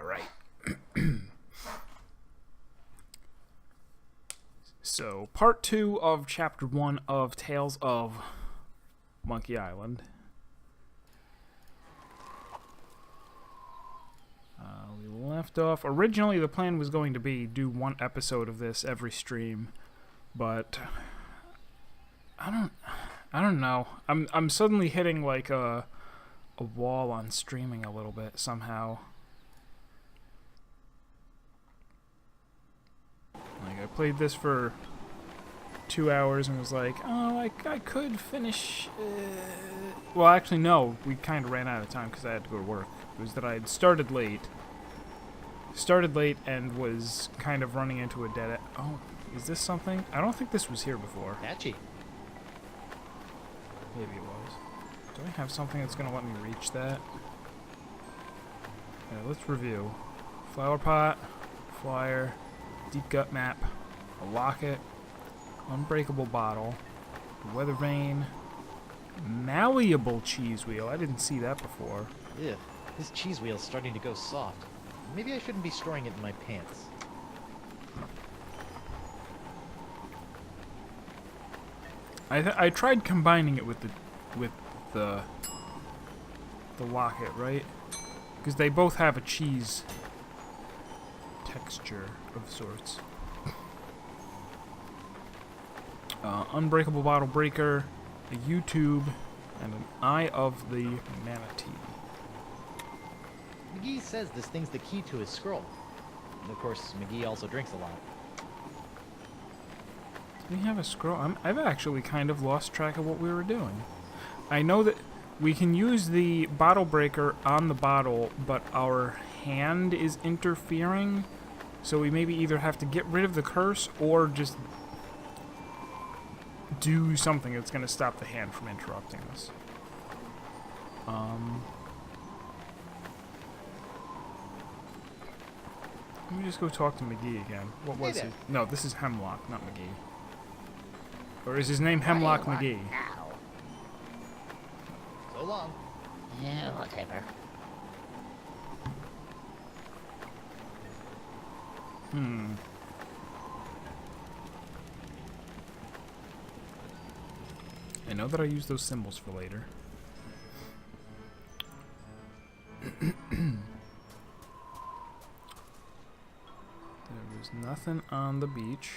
right. So, part 2 of chapter 1 of Tales of Monkey Island. We left off. Originally, the plan was going to be do one episode of this every stream, but I don't know. I'm suddenly hitting like a wall on streaming a little bit somehow. Like, I played this for 2 hours and was like, oh, I could finish. Well, actually, no. We kind of ran out of time because I had to go to work. It was that I had started late and was kind of running into a dead end. Oh, is this something? I don't think this was here before. Catchy. Maybe it was. Do I have something that's going to let me reach that? Okay, let's review. Flower pot, flyer, deep gut map, a locket, unbreakable bottle, weather vane, malleable cheese wheel. I didn't see that before. Ew, this cheese wheel's starting to go soft. Maybe I shouldn't be storing it in my pants. I tried combining it with the locket, right? Because they both have a cheese texture of sorts. Unbreakable bottle breaker, a U-tube, and an eye of the manatee. McGee says this thing's the key to his scroll. And of course, McGee also drinks a lot. Do we have a scroll? I've actually kind of lost track of what we were doing. I know that we can use the bottle breaker on the bottle, but our hand is interfering, so we maybe either have to get rid of the curse or just do something that's going to stop the hand from interrupting us. Let me just go talk to McGee again. What was he? No, this is Hemlock, not McGee. Or is his name Hemlock McGee? Now. So long. Yeah, whatever. I know that I use those symbols for later. There was nothing on the beach.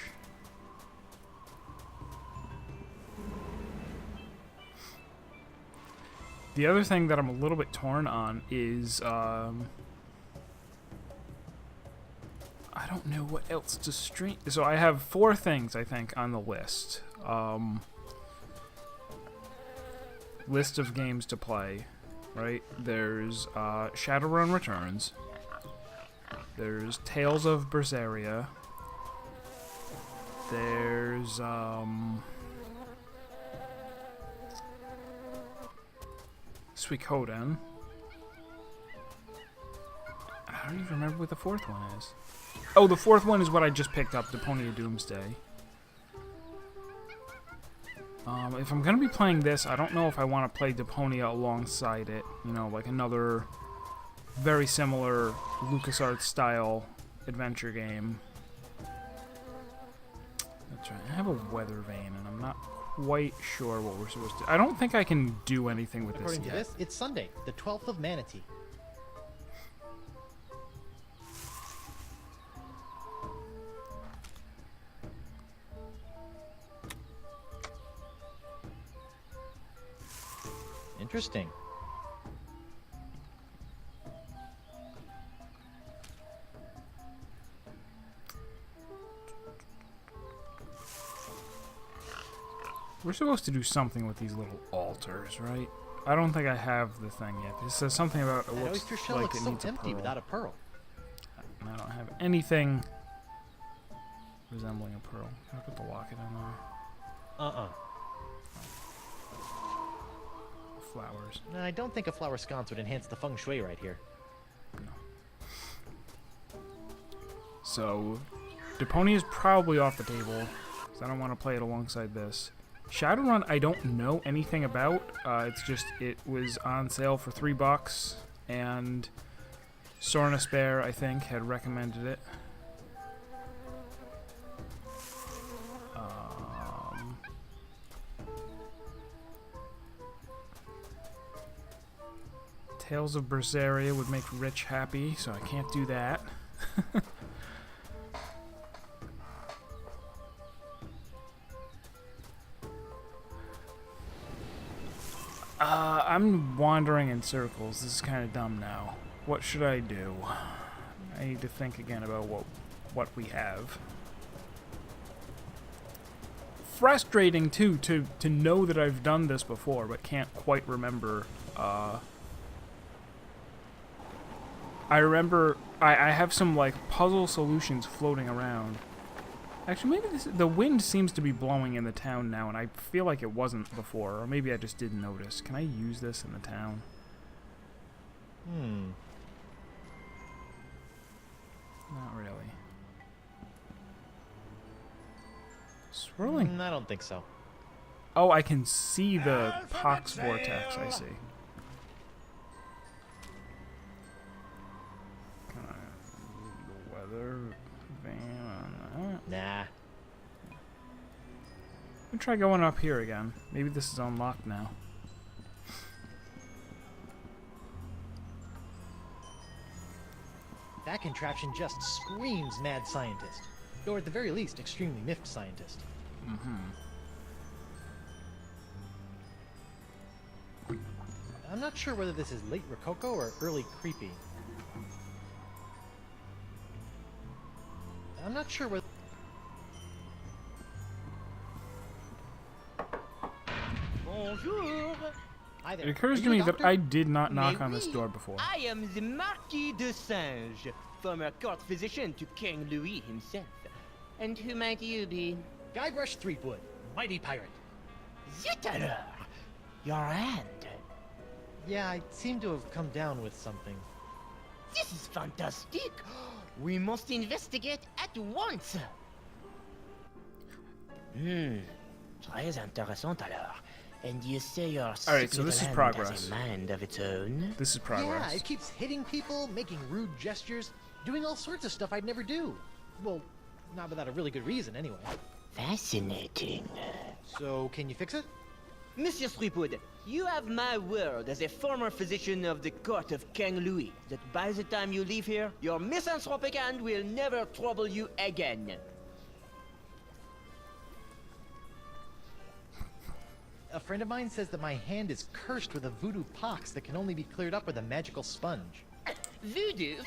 The other thing that I'm a little bit torn on is, I don't know what else to stream. So I have 4 things, I think, on the list. List of games to play, right? There's Shadowrun Returns. There's Tales of Berseria. There's Suikoden. I don't even remember what the 4th one is. Oh, the 4th one is what I just picked up, Deponia Doomsday. If I'm going to be playing this, I don't know if I want to play Deponia alongside it. You know, like another very similar LucasArts style adventure game. That's right. I have a weather vane, and I'm not quite sure what we're supposed to. I don't think I can do anything with According this to yet. this, it's Sunday, the 12th of Manatee. Interesting. We're supposed to do something with these little altars, right? I don't think I have the thing yet. It says something about it That looks oyster shell like looks it so needs a empty pearl. without a pearl. And I don't have anything resembling a pearl. Can I put the locket in there? Flowers. No, I don't think a flower sconce would enhance the feng shui right here. So, Deponia is probably off the table, because I don't want to play it alongside this. Shadowrun, I don't know anything about. It's just, it was on sale for $3, and Sornus Bear, I think, had recommended it. Tales of Berseria would make Rich happy, so I can't do that. I'm wandering in circles. This is kind of dumb now. What should I do? I need to think again about what we have. Frustrating too to know that I've done this before, but can't quite remember. I remember I have some like puzzle solutions floating around. Actually, maybe the wind seems to be blowing in the town now, and I feel like it wasn't before, or maybe I just didn't notice. Can I use this in the town? Not really. Swirling. I don't think so. Oh, I can see the Pox Vortex, I see. Can I the weather van on that? Nah. Let me try going up here again. Maybe this is unlocked now. That contraption just screams mad scientist. Or at the very least, extremely miffed scientist. I'm not sure whether this is late Rococo or early creepy. I'm not sure whether... Bonjour. Hi there. It occurs Are to you a me that doctor? I did not knock Mais on this oui, door before. I am the Marquis de Singe, former court physician to King Louis himself. And who might you be? Guybrush Threepwood, mighty pirate. Zut alors! Your hand. Yeah, I seem to have come down with something. This is fantastic. We must investigate at once. Très intéressant alors. And you say your Alright, so this is secret hand progress. has a mind of its own? This is progress. Yeah, it keeps hitting people, making rude gestures, doing all sorts of stuff I'd never do. Well, not without a really good reason, anyway. Fascinating. So, can you fix it? Monsieur Threepwood, you have my word as a former physician of the court of King Louis that by the time you leave here, your misanthropic hand will never trouble you again. A friend of mine says that my hand is cursed with a voodoo pox that can only be cleared up with a magical sponge. Voodoo?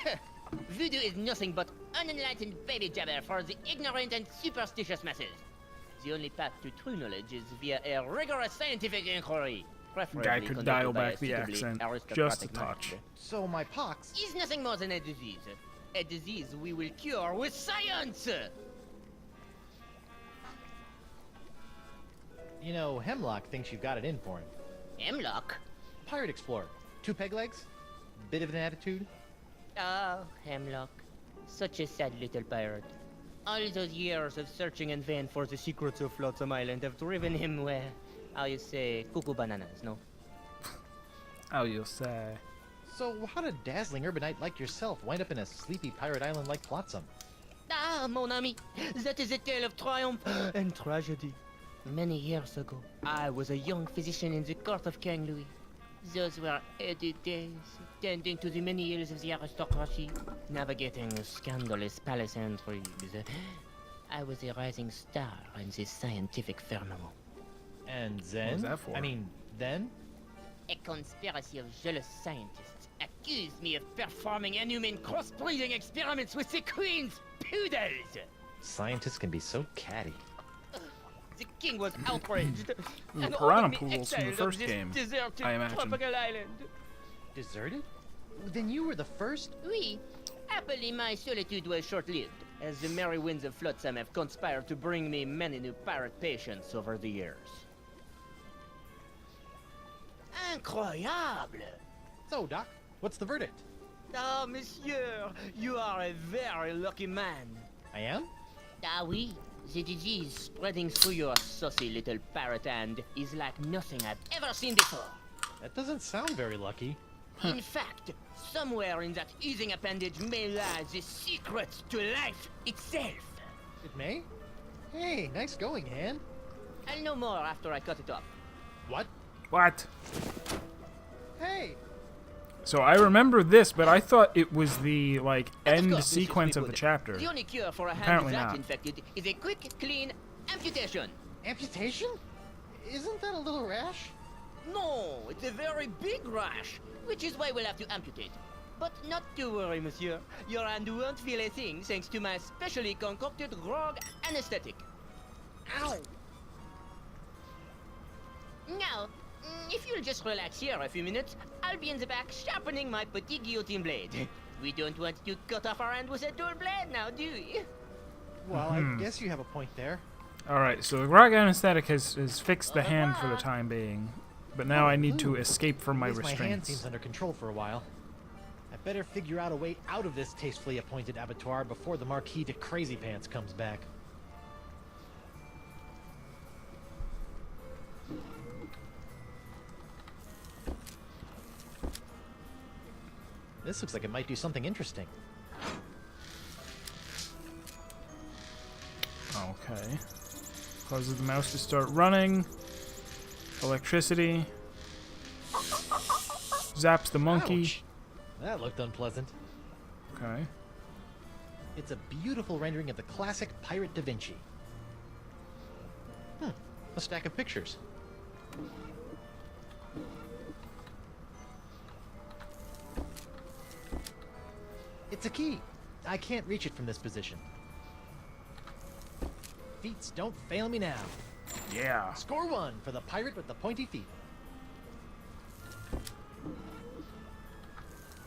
Voodoo is nothing but unenlightened baby jabber for the ignorant and superstitious masses. The only path to true knowledge is via a rigorous scientific inquiry. Preferably Guy could conducted dial by back a the suitably accent just a aristocratic touch. mind. So my pox... Is nothing more than a disease. A disease we will cure with science! You know, Hemlock thinks you've got it in for him. Hemlock? Pirate explorer. 2 peg legs? Bit of an attitude? Oh, Hemlock. Such a sad little pirate. All those years of searching in vain for the secrets of Flotsam Island have driven him where, how you say, cuckoo bananas, no? Oh, you'll say. So how did a dazzling urbanite like yourself wind up in a sleepy pirate island like Flotsam? Ah, mon ami, that is a tale of triumph and tragedy. Many years ago, I was a young physician in the court of King Louis. Those were heady days, tending to the many ills of the aristocracy, navigating scandalous palace intrigues. I was a rising star in the scientific firmament. And then? was that for? I mean, then? A conspiracy of jealous scientists accused me of performing inhuman crossbreeding experiments with the queen's poodles! Scientists can be so catty. The king was outraged and piranha ordered me poodles from the exiled first of this game, deserted I imagine. tropical island. Deserted? Then you were the first? Oui. Happily, my solitude was short-lived, as the merry winds of Flotsam have conspired to bring me many new pirate patients over the years. Incroyable! So, Doc, what's the verdict? Ah, monsieur, you are a very lucky man. I am? Ah oui, the disease spreading through your saucy little parrot hand is like nothing I've ever seen before. That doesn't sound very lucky. In fact, somewhere in that oozing appendage may lie the secret to life itself. It may? Hey, nice going, Han. I'll know more after I cut it off. What? What? Hey! So I remember this, but I thought it was the, like, Of end course, Mr. sequence of the Fleetwood. chapter. The only cure for a hand Apparently that not. infected is a quick, clean amputation. Amputation? Isn't that a little rash? No, it's a very big rash, which is why we'll have to amputate. But not to worry, monsieur. Your hand won't feel a thing thanks to my specially concocted grog anesthetic. Ow! Now, if you'll just relax here a few minutes, I'll be in the back sharpening my petit guillotine blade. We don't want to cut off our hand with a dull blade now, do we? Well, I guess you have a point there. Alright, so the grog anesthetic has fixed the hand for the time being. But now I need to escape from my At least my hand restraints. seems under control for a while. I better figure out a way out of this tastefully appointed abattoir before the Marquis de Crazy Pants comes back. This looks like it might do something interesting. Okay. Causes the mouse to start running. Electricity. Zaps the monkey. Ouch. That looked unpleasant. Okay. It's a beautiful rendering of the classic Pirate Da Vinci. A stack of pictures. It's a key. I can't reach it from this position. Feats don't fail me now. Yeah. Score 1 for the pirate with the pointy feet.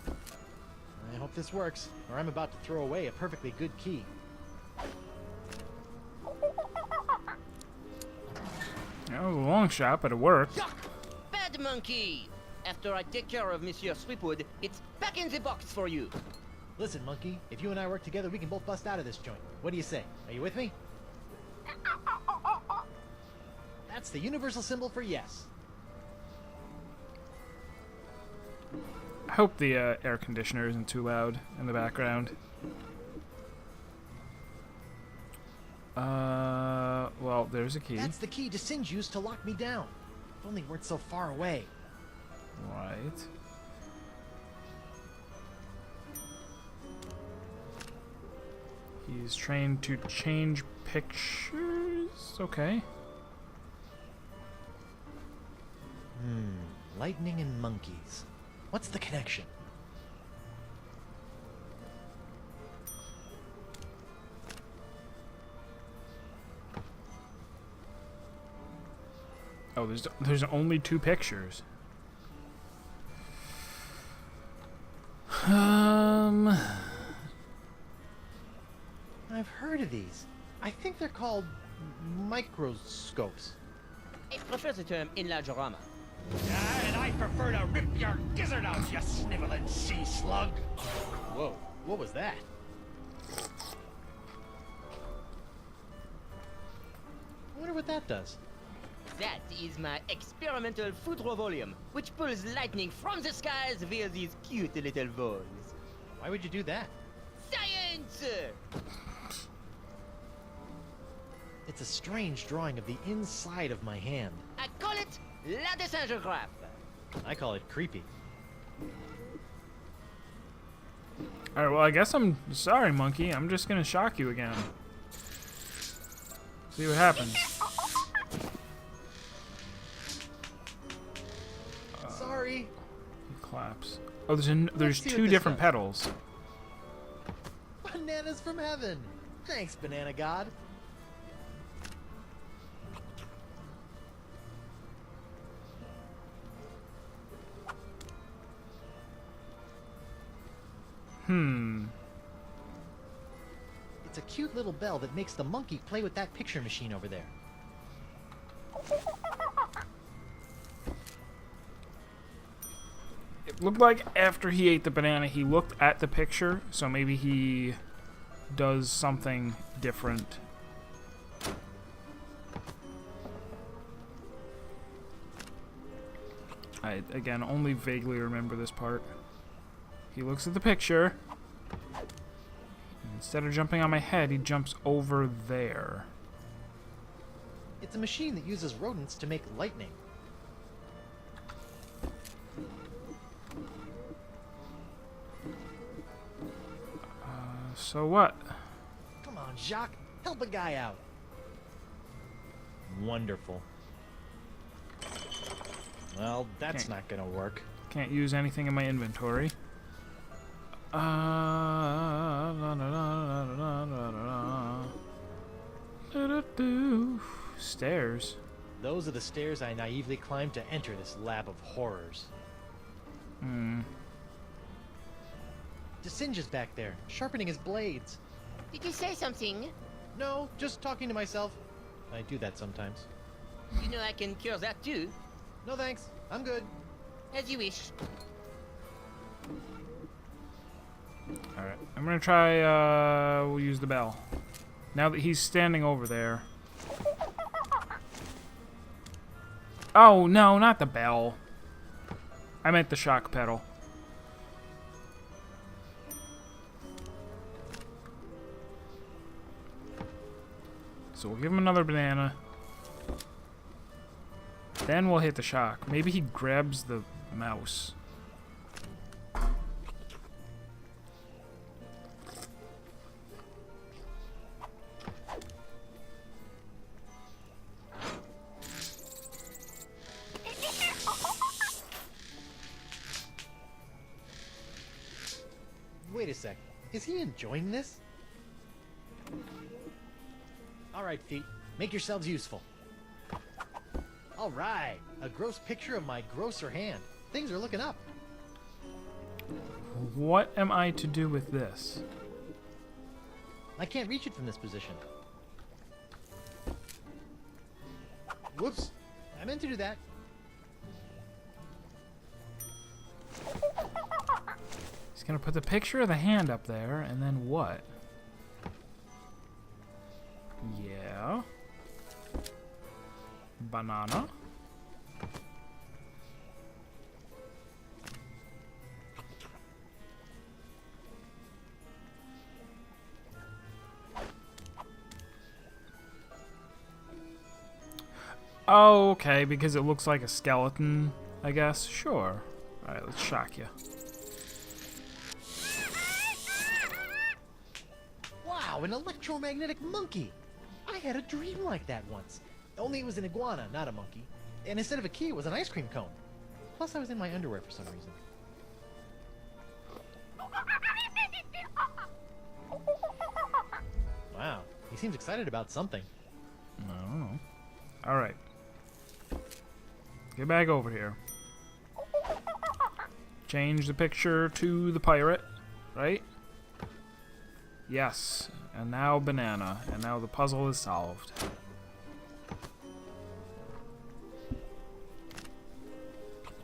I hope this works, or I'm about to throw away a perfectly good key. That was a long shot, but it worked. Bad monkey! After I take care of Monsieur Sweetwood, it's back in the box for you. Listen, monkey, if you and I work together, we can both bust out of this joint. What do you say? Are you with me? That's the universal symbol for yes. I hope the air conditioner isn't too loud in the background. Well, there's a key. That's the key to Singe used to lock me down. If only it weren't so far away. Right. He's trained to change pictures. Okay. Lightning and monkeys. What's the connection? Oh, there's only 2 pictures. I've heard of these. I think they're called microscopes. I prefer the term enlargerama. And I prefer to rip your gizzard out, you sniveling sea slug. Whoa, what was that? I wonder what that does. That is my experimental foudre volume, which pulls lightning from the skies via these cute little balls. Why would you do that? Science! It's a strange drawing of the inside of my hand. I call it La Dessingeographe. I call it creepy. Alright, well, I guess I'm sorry, monkey. I'm just gonna shock you again. See what happens. Sorry. He claps. Oh, there's Let's see what 2 this different does. pedals. Bananas from heaven. Thanks, Banana God. It's a cute little bell that makes the monkey play with that picture machine over there. It looked like after he ate the banana, he looked at the picture, so maybe he does something different. I, again, only vaguely remember this part. He looks at the picture. Instead of jumping on my head, he jumps over there. It's a machine that uses rodents to make lightning. So what? Come on, Jacques. Help a guy out. Wonderful. Well, that's not gonna work. Can't use anything in my inventory. Stairs. Those are the stairs I naively climbed to enter this lab of horrors. Desinge is back there, sharpening his blades. Did you say something? No, just talking to myself. I do that sometimes. You know I can cure that too. No thanks, I'm good. As you wish. Alright, I'm gonna try, we'll use the bell. Now that he's standing over there. Oh, no, not the bell. I meant the shock pedal. So we'll give him another banana. Then we'll hit the shock. Maybe he grabs the mouse. Wait a sec. Is he enjoying this? Alright, feet. Make yourselves useful. Alright. A gross picture of my grosser hand. Things are looking up. What am I to do with this? I can't reach it from this position. Whoops. I meant to do that. He's gonna put the picture of the hand up there, and then what? Yeah. Banana. Oh, okay, because it looks like a skeleton, I guess. Sure. Alright, let's shock you. Wow, an electromagnetic monkey! I had a dream like that once. Only it was an iguana, not a monkey. And instead of a key, it was an ice cream cone. Plus, I was in my underwear for some reason. Wow, he seems excited about something. I don't know. Alright. Get back over here. Change the picture to the pirate, right? Yes. And now banana. And now the puzzle is solved.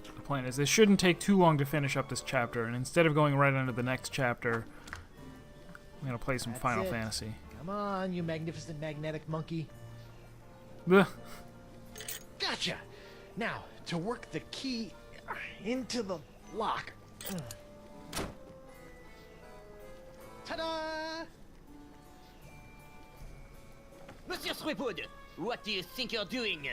The point is, this shouldn't take too long to finish up this chapter, and instead of going right into the next chapter, I'm gonna play some That's Final it. Fantasy. Come on, you magnificent magnetic monkey. Ugh. Gotcha! Now, to work the key into the lock. Ta-da! Monsieur Threepwood, what do you think you're doing?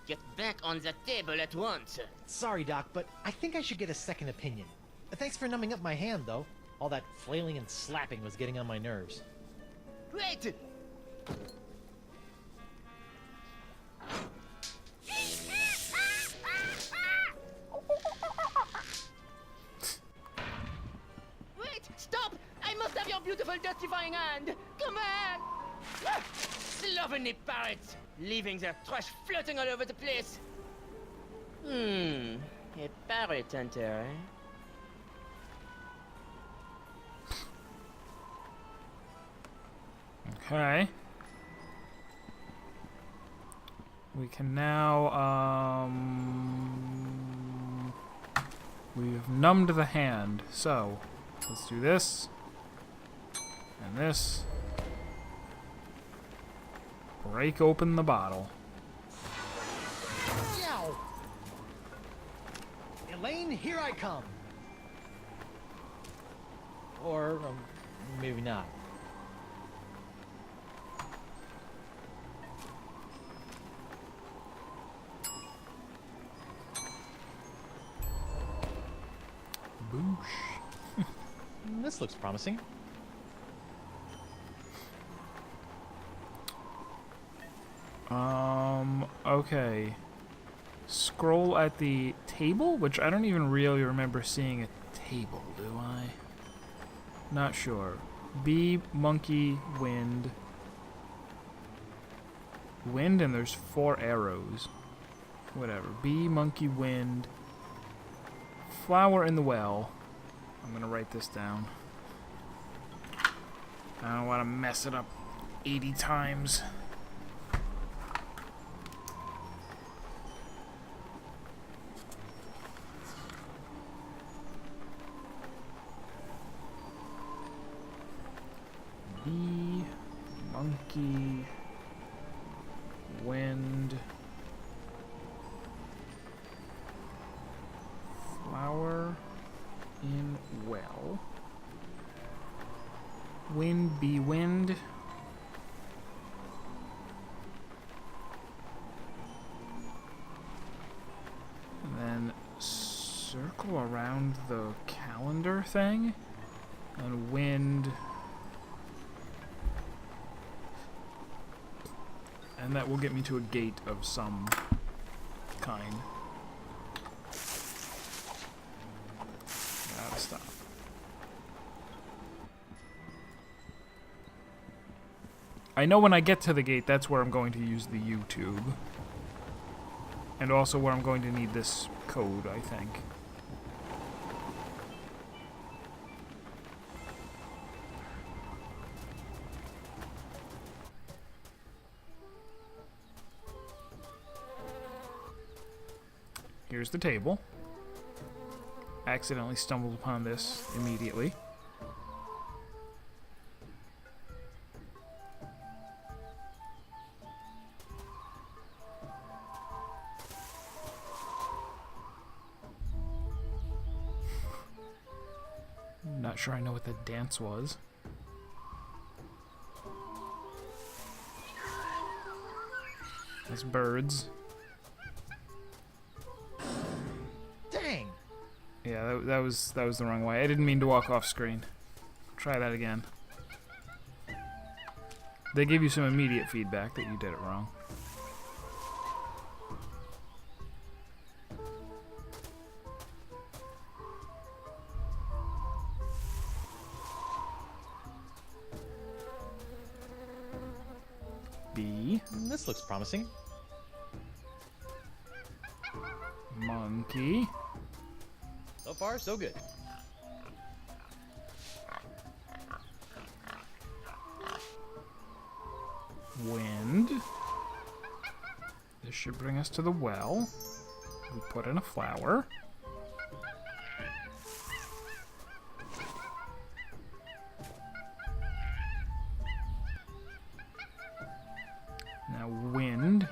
Get back on the table at once. Sorry, Doc, but I think I should get a second opinion. Thanks for numbing up my hand, though. All that flailing and slapping was getting on my nerves. Wait! Wait! Stop! I must have your beautiful justifying hand! Come back! Ah! Slovenly parrots! Leaving their trash floating all over the place! A parrot hunter, eh? Okay. We can now, we've numbed the hand, so let's do this and this. Break open the bottle. Yow! Elaine, here I come. Or maybe not. Boosh. This looks promising. Okay. Scroll at the table, which I don't even really remember seeing a table, do I? Not sure. B, monkey, wind. Wind, and there's 4 arrows. Whatever. B, monkey, wind. Flower in the well. I'm gonna write this down. I don't want to mess it up 80 times. Bee, monkey, wind, flower in well, wind, bee, wind, and then circle around the calendar thing, and wind. And that will get me to a gate of some kind. Gotta stop. I know when I get to the gate, that's where I'm going to use the YouTube. And also where I'm going to need this code, I think. Here's the table. Accidentally stumbled upon this immediately. Not sure I know what the dance was. That's birds. Dang! Yeah, that was the wrong way. I didn't mean to walk off screen. Try that again. They give you some immediate feedback that you did it wrong. B. This looks promising. Monkey. So far, so good. Wind. This should bring us to the well. We put in a flower. Now wind.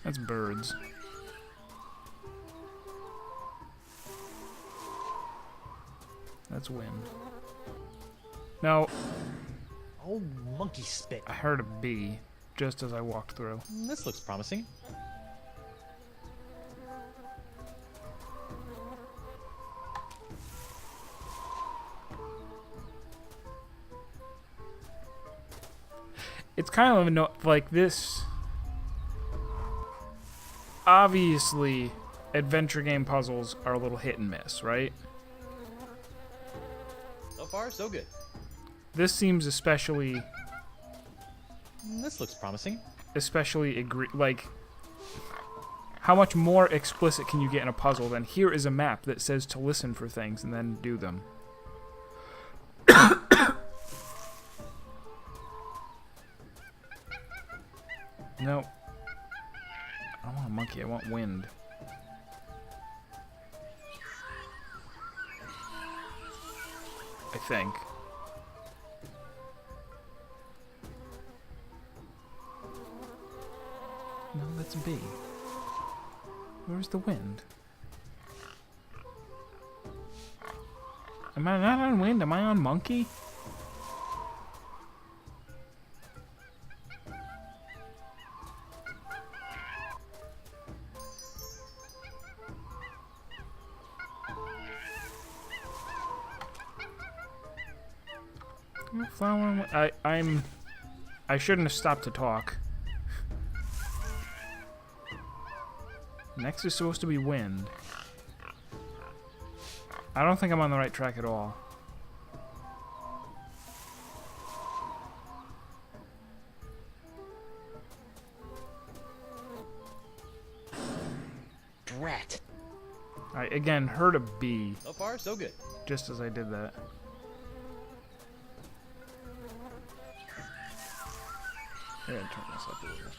That's birds. That's wind. Now, Oh, monkey spit. I heard a bee just as I walked through. This looks promising. It's kind of like this. Obviously, adventure game puzzles are a little hit and miss, right? So far, so good. This seems especially This looks promising. like, how much more explicit can you get in a puzzle than here is a map that says to listen for things and then do them? No. I don't want a monkey, I want wind. I think. No, that's B. Where's the wind? Am I not on wind? Am I on monkey? Flower. I shouldn't have stopped to talk. Next is supposed to be wind. I don't think I'm on the right track at all. Drat. I again heard a B So far, so good. just as I did that. I'm gonna turn this up a little.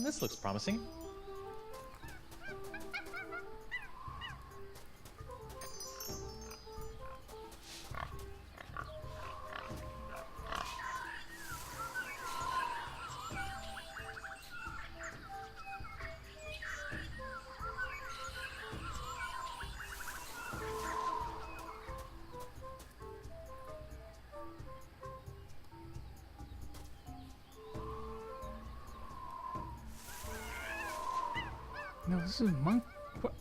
This looks promising. No, this is monk. What?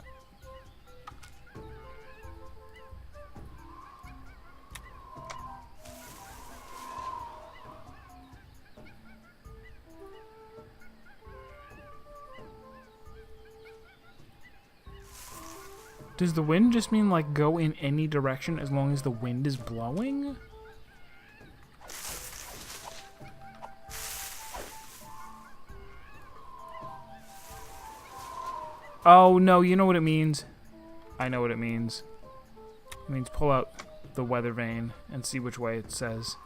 Does the wind just mean like go in any direction as long as the wind is blowing? Oh, no, you know what it means. I know what it means. It means pull out the weather vane and see which way it says.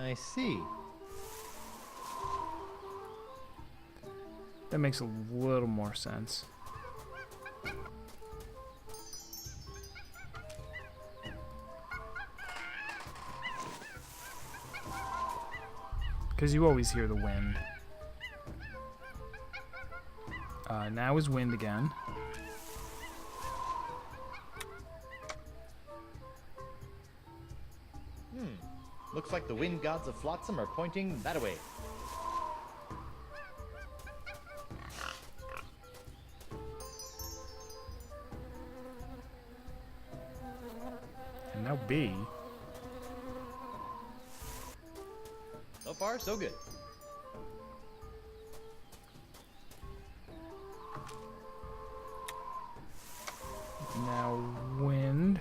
I see. That makes a little more sense. Because you always hear the wind. Now is wind again. Looks like the wind gods of Flotsam are pointing that way. And now B. So far, so good. Now wind.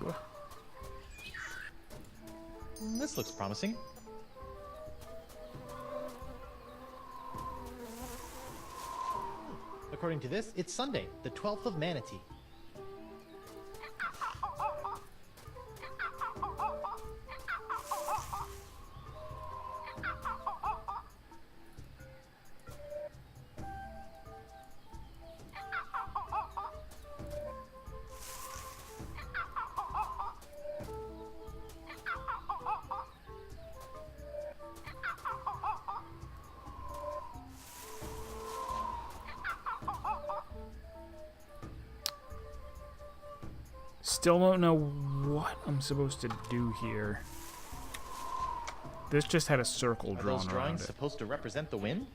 Ugh. This looks promising. According to this, it's Sunday, the 12th of Manatee. Still don't know what I'm supposed to do here. This just had a circle Are drawn those around drawings it. supposed to represent the wind?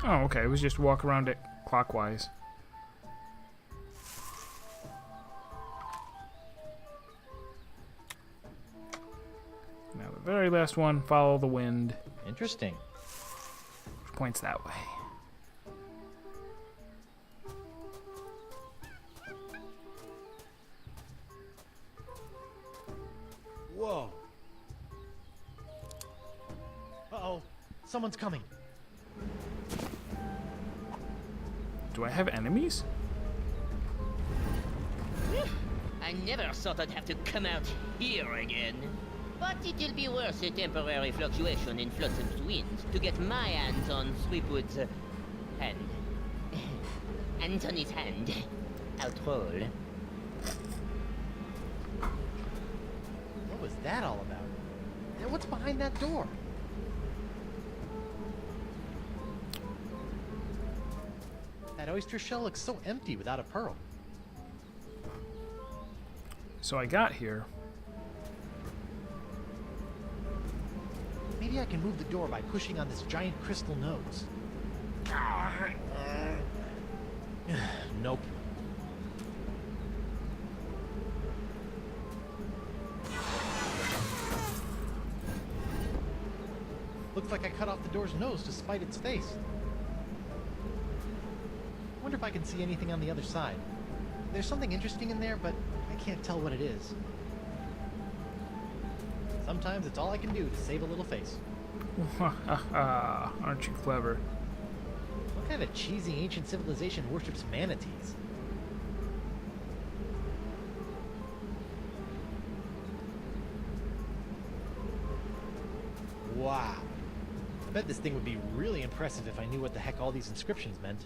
Oh, okay. It was just walk around it clockwise. Now the very last one, follow the wind, Interesting. which points that way. Whoa. Uh-oh. Someone's coming. Do I have enemies? I never thought I'd have to come out here again. But it'll be worth a temporary fluctuation in Flotsam's winds to get my hands on Sweetwood's hand. Anthony's hand. Outroll. What was that all about? And what's behind that door? That oyster shell looks so empty without a pearl. So I got here. Maybe I can move the door by pushing on this giant crystal nose. Nope. Looks like I cut off the door's nose to spite its face. Wonder if I can see anything on the other side. There's something interesting in there, but I can't tell what it is. Sometimes it's all I can do to save a little face. Aren't you clever? What kind of cheesy ancient civilization worships manatees? Wow. I bet this thing would be really impressive if I knew what the heck all these inscriptions meant.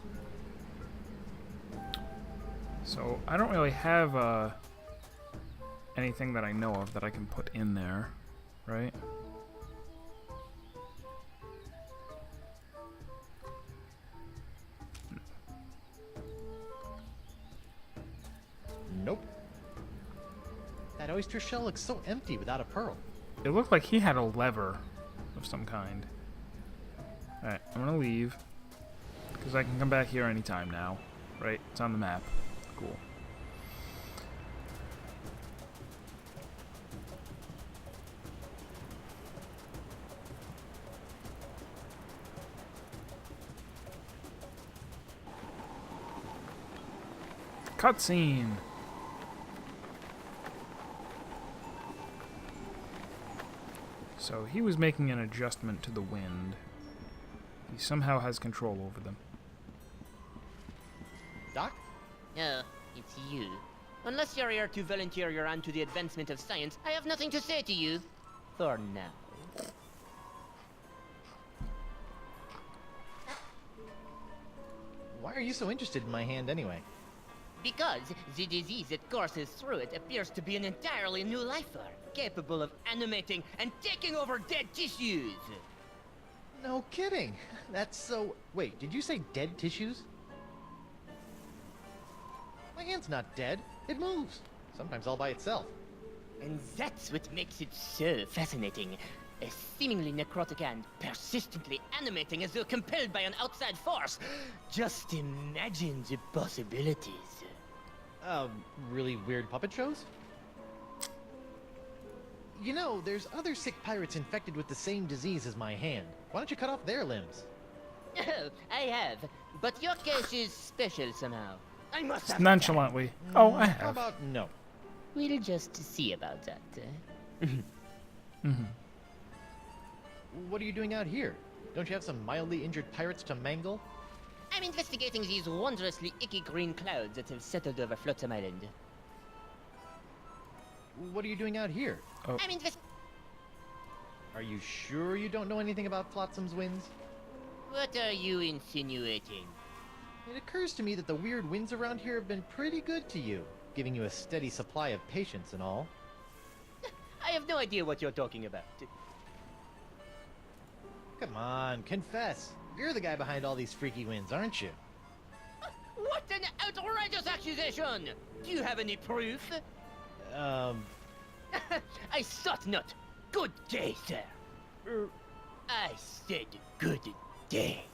So I don't really have anything that I know of that I can put in there, right? Nope. That oyster shell looks so empty without a pearl. It looked like he had a lever of some kind. Alright, I'm gonna leave. Because I can come back here anytime now. Right? It's on the map. Cool. Cutscene! So he was making an adjustment to the wind. He somehow has control over them. Doc? Oh, it's you. Unless you're here to volunteer your hand to the advancement of science, I have nothing to say to you. For now. Why are you so interested in my hand anyway? Because the disease that courses through it appears to be an entirely new life form, capable of animating and taking over dead tissues. No kidding. That's so... Wait, did you say dead tissues? My hand's not dead. It moves. Sometimes all by itself. And that's what makes it so fascinating. A seemingly necrotic hand, persistently animating as though compelled by an outside force. Just imagine the possibilities. Really weird puppet shows? You know, there's other sick pirates infected with the same disease as my hand. Why don't you cut off their limbs? Oh, I have. But your case is special somehow. I must have Nonchalantly. Oh, I How have. about no? We'll just see about that. What are you doing out here? Don't you have some mildly injured pirates to mangle? I'm investigating these wondrously icky green clouds that have settled over Flotsam Island. What are you doing out here? Oh. I'm Are you sure you don't know anything about Flotsam's winds? What are you insinuating? It occurs to me that the weird winds around here have been pretty good to you, giving you a steady supply of patience and all. I have no idea what you're talking about. Come on, confess. You're the guy behind all these freaky winds, aren't you? What an outrageous accusation! Do you have any proof? I thought not. Good day, sir. I said good day.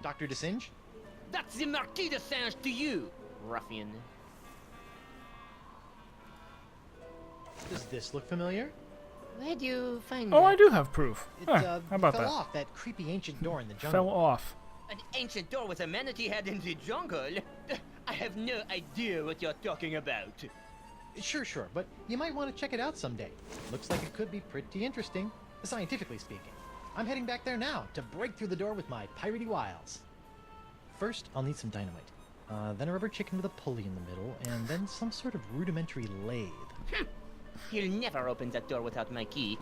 Dr. DeSinge? That's the Marquis de Singe to you, ruffian. Does this look familiar? Where do you find Oh, that? I do have proof. It, Huh, how about fell that? off that creepy ancient door in the jungle. Fell off. An ancient door with a manatee head in the jungle? I have no idea what you're talking about. Sure, but you might want to check it out someday. Looks like it could be pretty interesting. scientifically speaking. I'm heading back there now to break through the door with my piratey wiles. First, I'll need some dynamite. Then a rubber chicken with a pulley in the middle, and then some sort of rudimentary lathe. He'll never open that door without my key.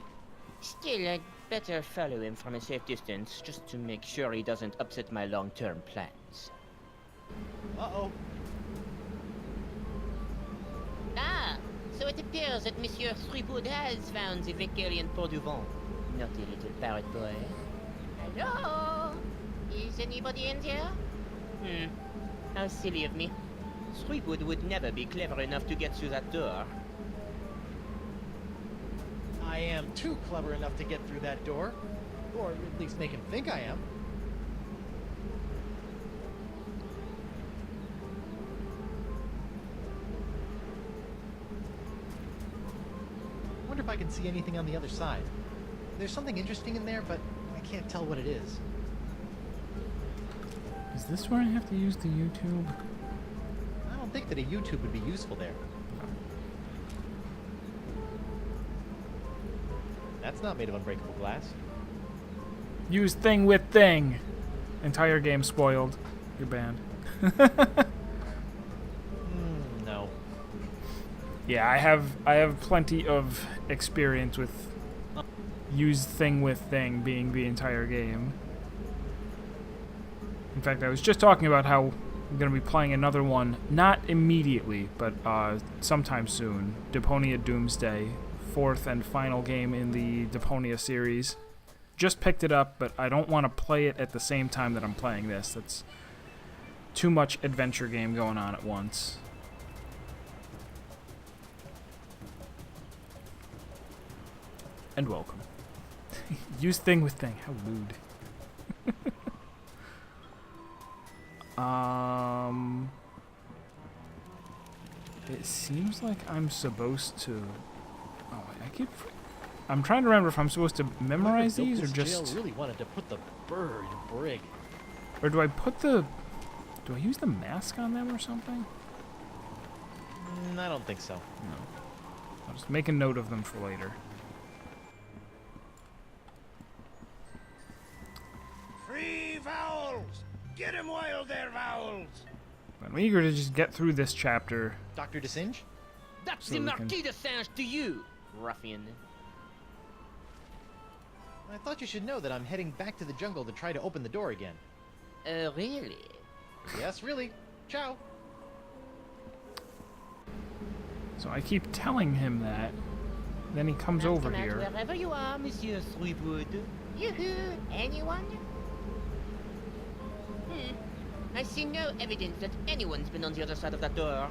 Still, I'd better follow him from a safe distance, just to make sure he doesn't upset my long-term plans. Uh-oh. Ah, so it appears that Monsieur Threepwood has found the Vecalian Port du Vent. Naughty little parrot boy. Hello? Is anybody in there? How silly of me. Threepwood would never be clever enough to get through that door. I am too clever enough to get through that door. Or at least make him think I am. Wonder if I can see anything on the other side. There's something interesting in there, but I can't tell what it is. Is this where I have to use the YouTube? I don't think that a YouTube would be useful there. That's not made of unbreakable glass. Use thing with thing. Entire game spoiled. You're banned. No. Yeah, I have plenty of experience with use thing with thing being the entire game. In fact, I was just talking about how I'm going to be playing another one, not immediately, but sometime soon. Deponia Doomsday, 4th and final game in the Deponia series. Just picked it up, but I don't want to play it at the same time that I'm playing this. That's too much adventure game going on at once. And welcome. Use thing with thing. How rude. It seems like I'm supposed to... Oh, I'm trying to remember if I'm supposed to memorize these or just... Jail really wanted to put the bird in brig. Or do I put the... Do I use the mask on them or something? I don't think so. No. I'll just make a note of them for later. Free vowels! Get 'em while they're vowels! I'm eager to just get through this chapter. Dr. DeSinge? That's So the we can- Marquis de Singe to you, ruffian. I thought you should know that I'm heading back to the jungle to try to open the door again. Really? Yes, really. Ciao. So I keep telling him that. Then he comes over Come out here. wherever you are, Monsieur Threepwood. Yoo-hoo! Anyone? I see no evidence that anyone's been on the other side of that door.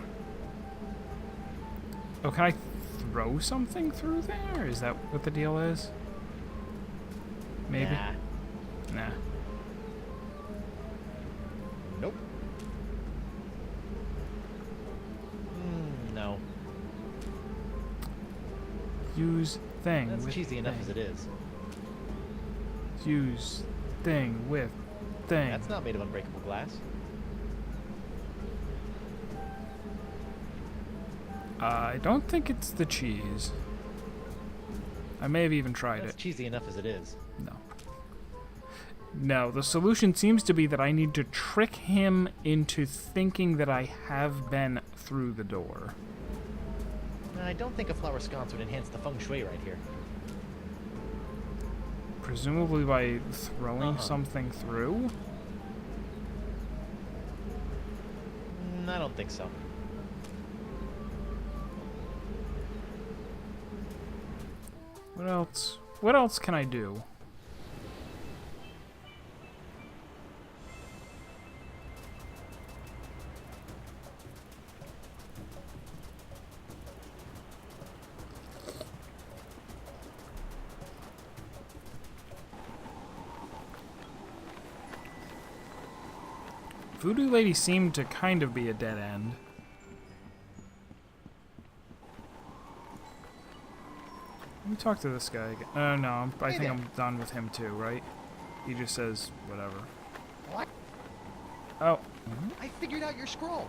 Oh, can I throw something through there? Is that what the deal is? Maybe? Nah. Nah. Nope. No. Use thing That's with cheesy enough as thing. it is. Use thing with thing. That's not made of unbreakable glass. I don't think it's the cheese. I may have even tried That's it. cheesy enough as it is. No. No, the solution seems to be that I need to trick him into thinking that I have been through the door. I don't think a flower sconce would enhance the feng shui right here. Presumably by throwing something through? I don't think so. What else? What else can I do? Voodoo Lady seemed to kind of be a dead end. Let me talk to this guy again. No, I think there. I'm done with him too, right? He just says whatever. What? Oh. I figured out your scroll.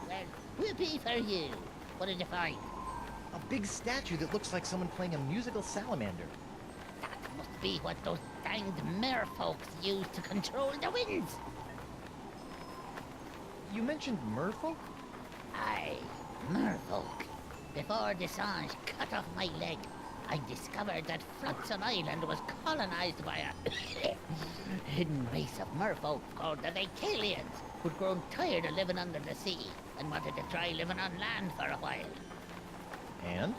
Well, whoopee for you. What did you find? A big statue that looks like someone playing a musical salamander. Must be what those danged merfolks use to control the winds. You mentioned merfolk? Aye, merfolk. Before Desange cut off my leg, I discovered that Flotsam Island was colonized by a hidden race of merfolk called the Vicalians, who'd grown tired of living under the sea and wanted to try living on land for a while. And?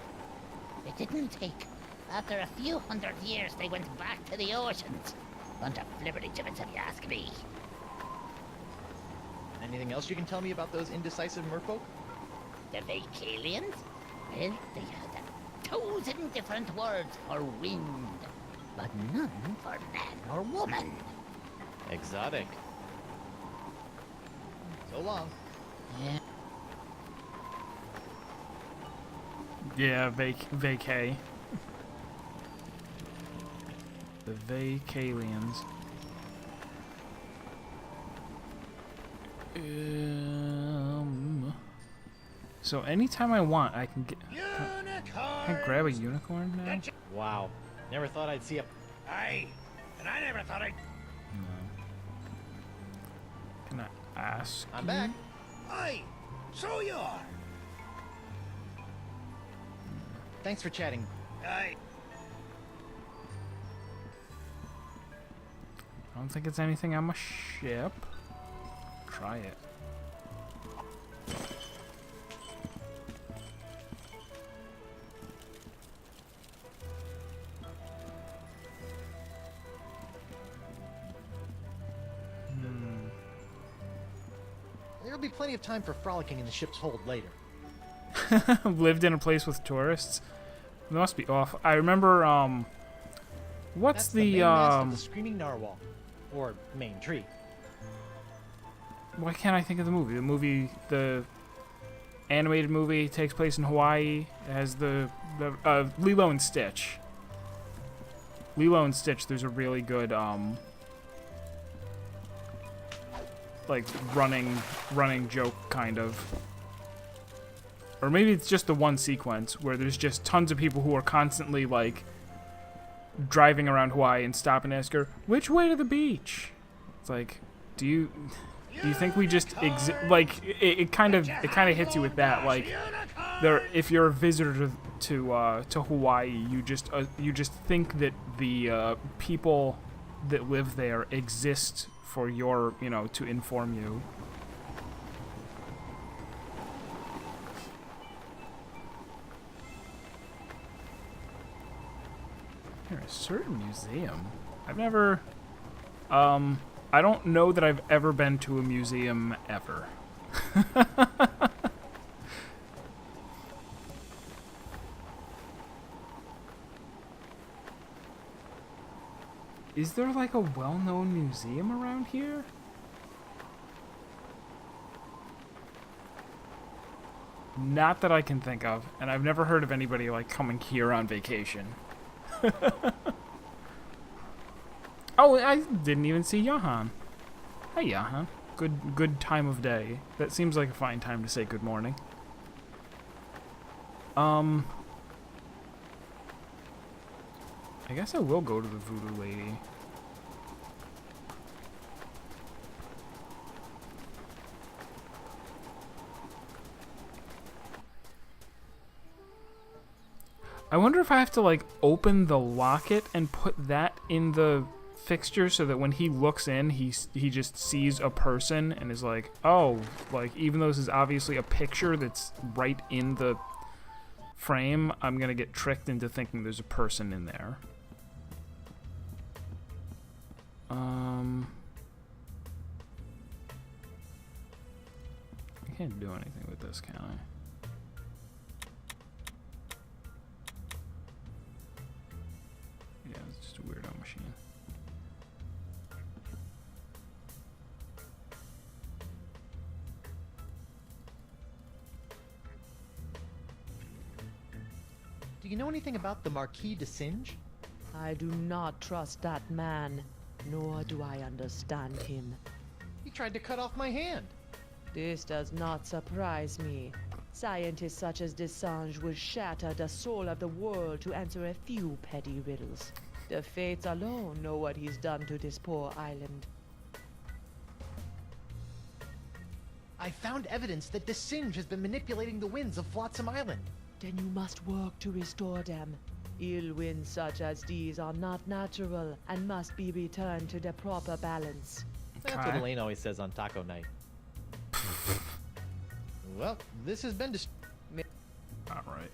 It didn't take. After a few hundred years, they went back to the oceans. Bunch of flibberty gibbets, if you ask me. Anything else you can tell me about those indecisive merfolk? The Vicalians? Well, they had 1,000 different words for wind, but none for man or woman. Exotic. So long. Yeah. Yeah, vacay. The Vicalians. So anytime I want, I can get. Can I grab a unicorn now? Wow. Never thought I'd see a... Aye, and I never thought I'd... No. Can I ask? I'm back. Aye, so you are. Thanks for chatting. Aye. I don't think it's anything on my ship. Try it. There'll be plenty of time for frolicking in the ship's hold later. Lived in a place with tourists. It must be off. I remember. What's That's the main mast of the the Screaming Narwhal. Or main tree. Why can't I think of the movie? The animated movie takes place in Hawaii. It has the Lilo and Stitch. Lilo and Stitch. There's a really good like running joke kind of. Or maybe it's just the one sequence where there's just tons of people who are constantly like driving around Hawaii and stop and ask her, "Which way to the beach?" It's like, do you think we just like it kind of hits you with that, like there, if you're a visitor to Hawaii, you just think that the people that live there exist for your, to inform you. A certain museum. I've never, I don't know that I've ever been to a museum ever. Is there like a well-known museum around here? Not that I can think of, and I've never heard of anybody like coming here on vacation. Oh, I didn't even see Johan. Hey, Johan. Good time of day. That seems like a fine time to say good morning. I guess I will go to the Voodoo Lady. I wonder if I have to like open the locket and put that in the fixture so that when he looks in, he just sees a person and is like, oh, like even though this is obviously a picture that's right in the frame, I'm gonna get tricked into thinking there's a person in there. I can't do anything with this, can I? Yeah, it's just a weirdo machine. Do you know anything about the Marquis de Singe? I do not trust that man, nor do I understand him. He tried to cut off my hand. This does not surprise me. Scientists such as Desange would shatter the soul of the world to answer a few petty riddles. The fates alone know what he's done to this poor island. I found evidence that the Singe has been manipulating the winds of Flotsam Island. Then you must work to restore them. Ill winds such as these are not natural and must be returned to their proper balance. That's what Okay. Elaine always says on taco night. Well, this has been All right.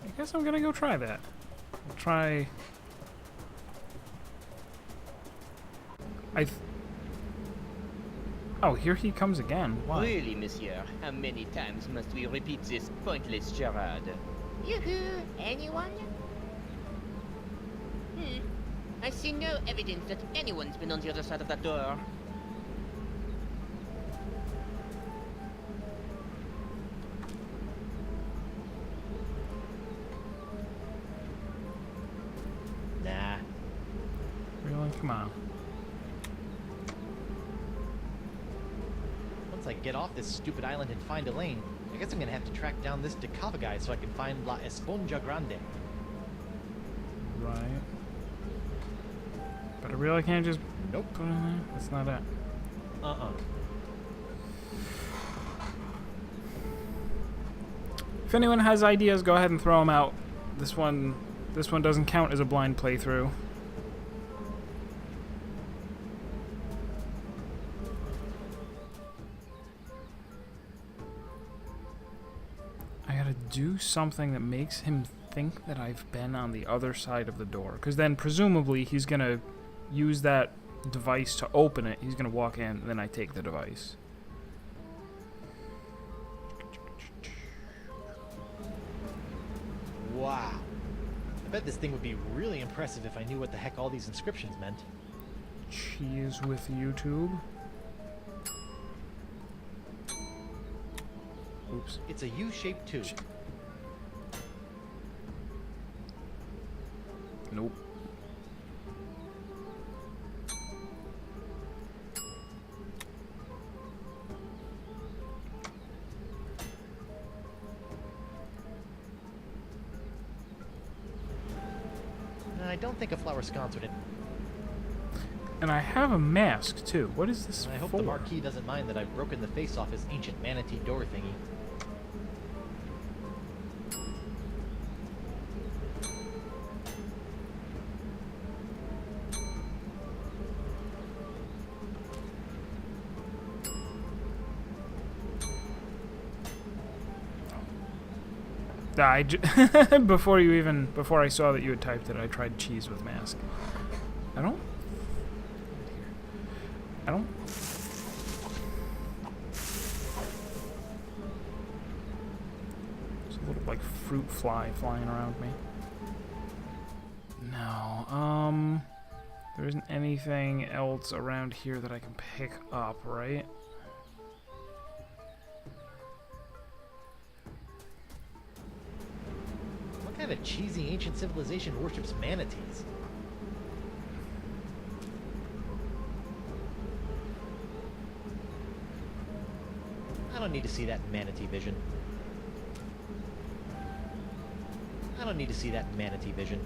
I guess I'm gonna go try that. I'll try. Oh, here he comes again. Why? Really, monsieur, how many times must we repeat this pointless charade? Yoo-hoo! Anyone? I see no evidence that anyone's been on the other side of that door. Nah. Really? Come on. Once I get off this stupid island and find Elaine, I guess I'm gonna have to track down this Decava guy so I can find La Esponja Grande. Right. But I really can't just Nope. put it in there? That's not it. If anyone has ideas, go ahead and throw them out. This one doesn't count as a blind playthrough. I gotta do something that makes him think that I've been on the other side of the door. Because then, presumably, he's gonna use that device to open it. He's gonna walk in, and then I take the device. Wow. I bet this thing would be really impressive if I knew what the heck all these inscriptions meant. Cheese with YouTube. Oops. It's a U-shaped tube. Nope. I don't think a flower sconce would. And I have a mask too. What is this I hope for? the Marquis doesn't mind that I've broken the face off his ancient manatee door thingy. Before I saw that you had typed it, I tried cheese with mask. I don't. There's a little like fruit fly flying around me. No, there isn't anything else around here that I can pick up, right? What kind of cheesy ancient civilization worships manatees? I don't need to see that in manatee vision. I don't need to see that in manatee vision.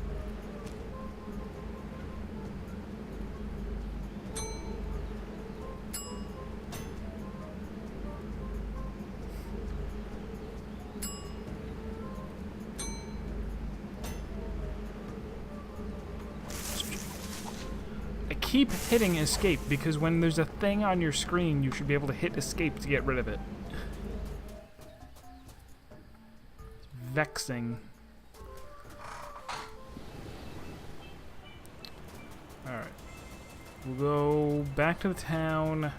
I keep hitting escape because when there's a thing on your screen, you should be able to hit escape to get rid of it. It's vexing. Alright. We'll go back to the town.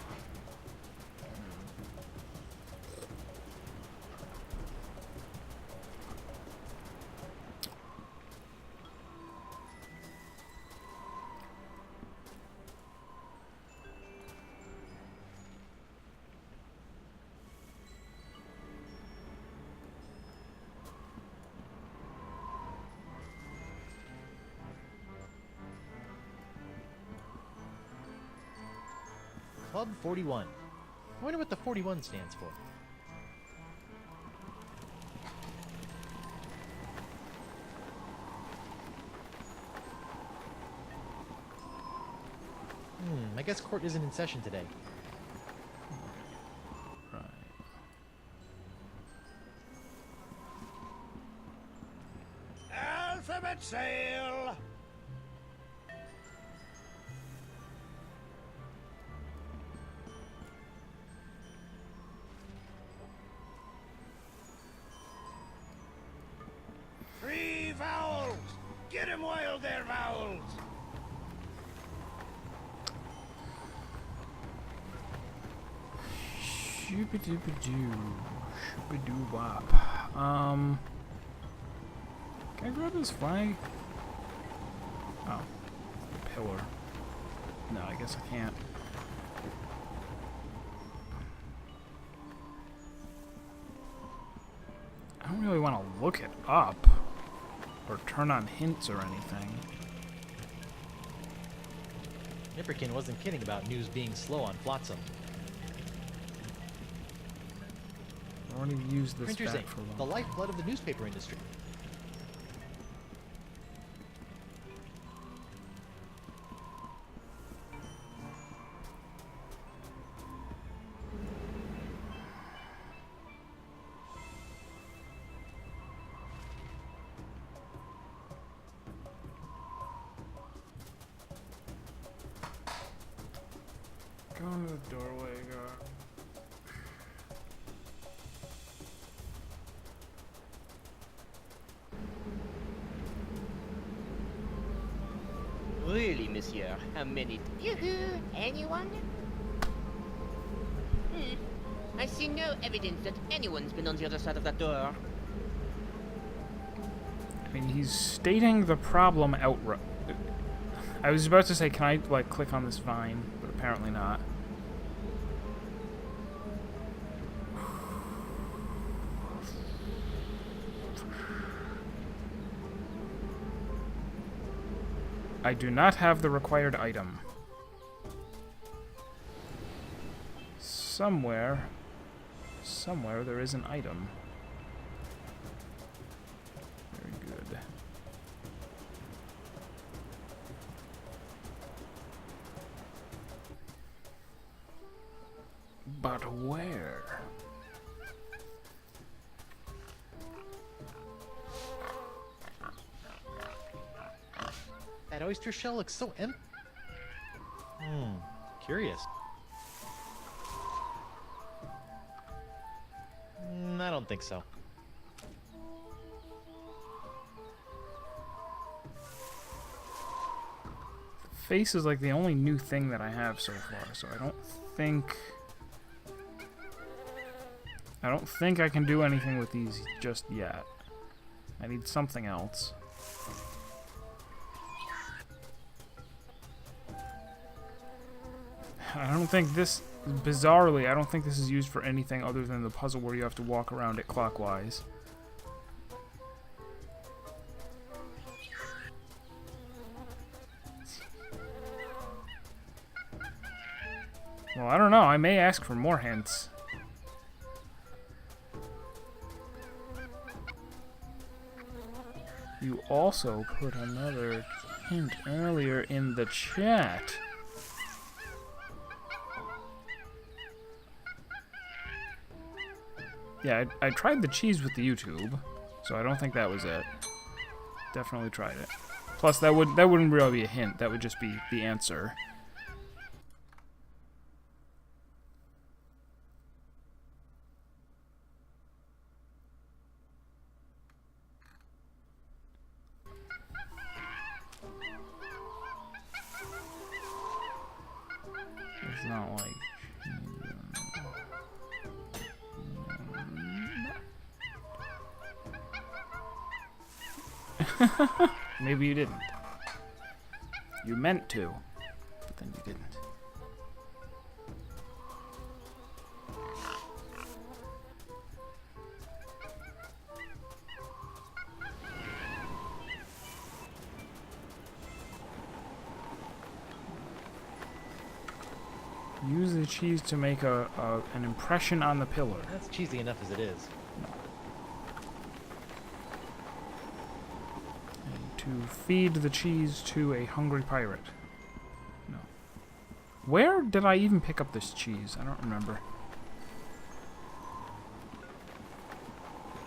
Club 41. I wonder what the 41 stands for. I guess court isn't in session today. Right. Alphabet sale! Three vowels! Get him while they're vowels! Shooba-dooba-doo. Shooba-doo-wop. Can I grab this flag? Oh. Pillar. No, I guess I can't. I don't really want to look it up. Or turn on hints or anything. Nipperkin wasn't kidding about news being slow on Flotsam. I want to use this Printer's back ink, for a the long. lifeblood of the newspaper industry. Go into the doorway, go. Really, monsieur, how many... Yoo-hoo! Anyone? I see no evidence that anyone's been on the other side of that door. I mean, he's stating the problem outright. I was about to say, can I, like, click on this vine? But apparently not. I do not have the required item. Somewhere there is an item. Very good. But where? That oyster shell looks so empty. Curious. I don't think so. Face is like the only new thing that I have so far, so I don't think I can do anything with these just yet. I need something else. I don't think this, bizarrely, I don't think this is used for anything other than the puzzle where you have to walk around it clockwise. Well, I don't know. I may ask for more hints. You also put another hint earlier in the chat. Yeah, I tried the cheese with the YouTube, so I don't think that was it. Definitely tried it. Plus, that wouldn't really be a hint. That would just be the answer. It's not like... Maybe you didn't. You meant to, but then you didn't. Use the cheese to make an impression on the pillar. That's cheesy enough as it is. And to feed the cheese to a hungry pirate. No. Where did I even pick up this cheese? I don't remember.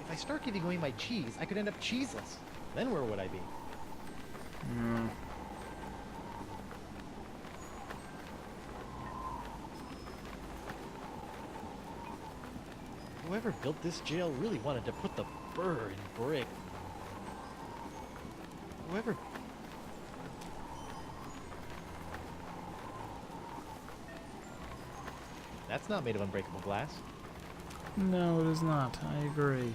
If I start giving away my cheese, I could end up cheeseless. Then where would I be? Hmm. Whoever built this jail really wanted to put the burr in brick. Whoever... That's not made of unbreakable glass. No, it is not. I agree.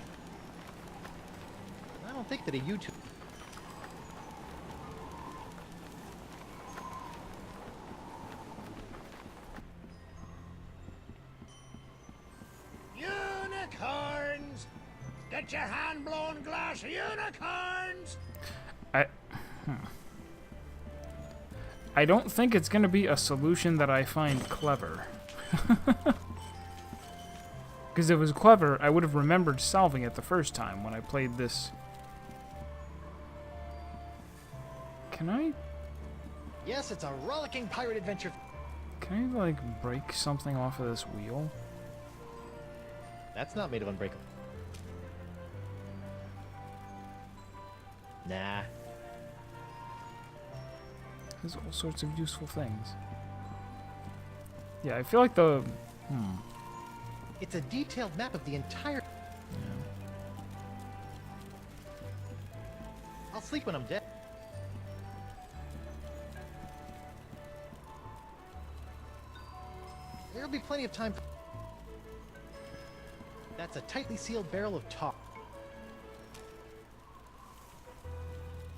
I don't think that a YouTube... Unicorns! Get your hand-blown glass unicorns! I don't think it's going to be a solution that I find clever. Because if it was clever, I would have remembered solving it the first time when I played this. Can I... Yes, it's a rollicking pirate adventure. Can I, like, break something off of this wheel? That's not made of unbreakable. Nah. There's all sorts of useful things. Yeah, I feel like the... It's a detailed map of the entire... Yeah. I'll sleep when I'm dead. There'll be plenty of time for... That's a tightly sealed barrel of tar.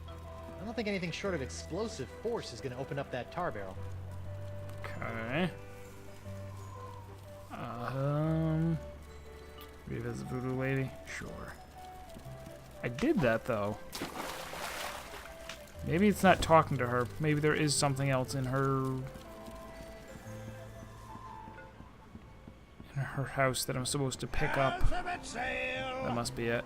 I don't think anything short of explosive force is going to open up that tar barrel. Okay. Revisit Voodoo Lady? Sure. I did that, though. Maybe it's not talking to her. Maybe there is something else in her... in her house that I'm supposed to pick up. Alphabet sail! That must be it.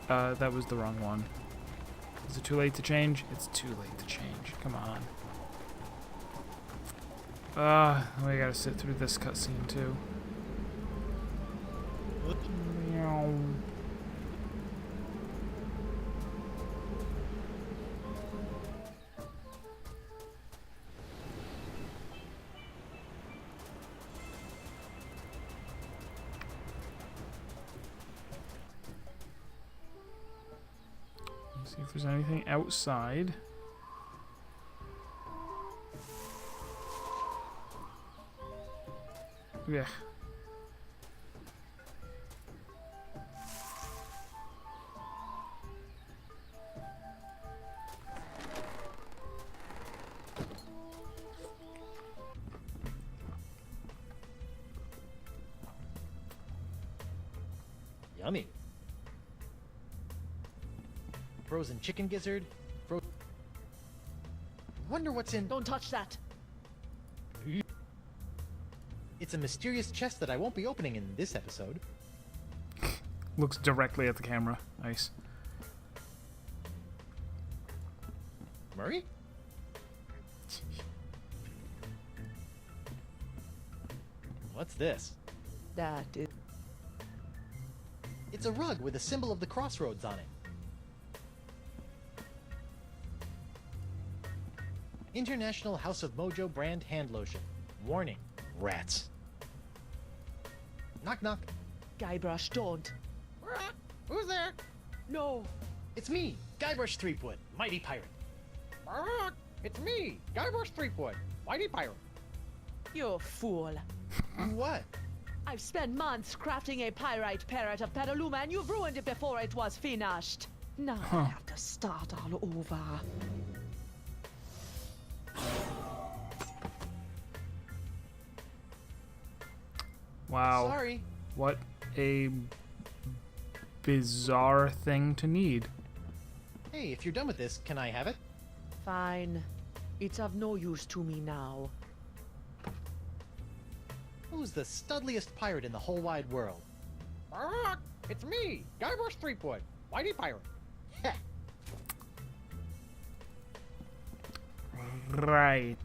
That was the wrong one. Is it too late to change? It's too late to change. Come on. We gotta sit through this cutscene too. Meow. Let's see if there's anything outside. Yeah. Yummy. Frozen chicken gizzard. Wonder what's in... Don't touch that. It's a mysterious chest that I won't be opening in this episode. Looks directly at the camera. Nice. Murray? What's this? That is... It's a rug with a symbol of the crossroads on it. International House of Mojo brand hand lotion. Warning, rats. Knock knock. Guybrush, don't. Who's there? No. It's me, Guybrush Threepwood, mighty pirate. It's me, Guybrush Threepwood, mighty pirate. You fool. What? I've spent months crafting a pyrite parrot of Petaluma and you've ruined it before it was finished. Now I have to start all over. Wow. Sorry. What a bizarre thing to need. Hey, if you're done with this, can I have it? Fine. It's of no use to me now. Who's the studliest pirate in the whole wide world? It's me, Guybrush Threepwood, Whitey Pirate. Heh. Right.